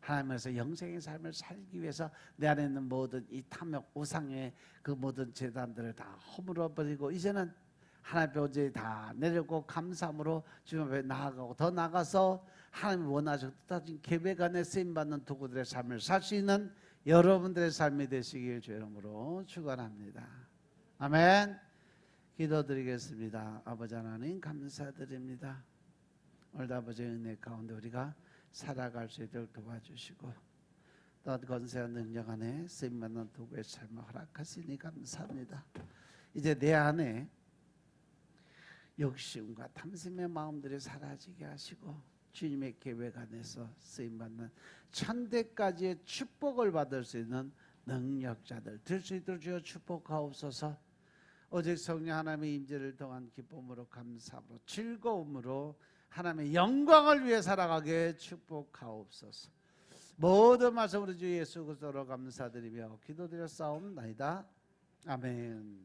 하나님께서 영생의 삶을 살기 위해서 내 안에 있는 모든 이 탐욕, 우상의 그 모든 재단들을 다 허물어 버리고 이제는 하나님의 온전히 다 내려고 감사함으로 주님 앞에 나아가고 더 나아가서 하나님이 원하시고 뜻하신 계획 안에 쓰임받는 도구들의 삶을 살 수 있는 여러분들의 삶이 되시길 주의 이름으로 축원합니다. 아멘. 기도드리겠습니다. 아버지 하나님 감사드립니다. 오늘도 아버지의 은혜 가운데 우리가 살아갈 수 있도록 도와주시고 또 권세와 능력 안에 쓰임받는 도구의 삶을 허락하시니 감사합니다. 이제 내 안에 욕심과 탐심의 마음들이 사라지게 하시고 주님의 계획 안에서 쓰임받는 천대까지의 축복을 받을 수 있는 능력자들 될 수 있도록 주여 축복하옵소서. 오직 성령 하나님의 임재를 통한 기쁨으로 감사함으로 즐거움으로 하나님의 영광을 위해 살아가게 축복하옵소서. 모든 말씀으로 주 예수 그리스도로 감사드리며 기도드려 싸움나이다. 아멘.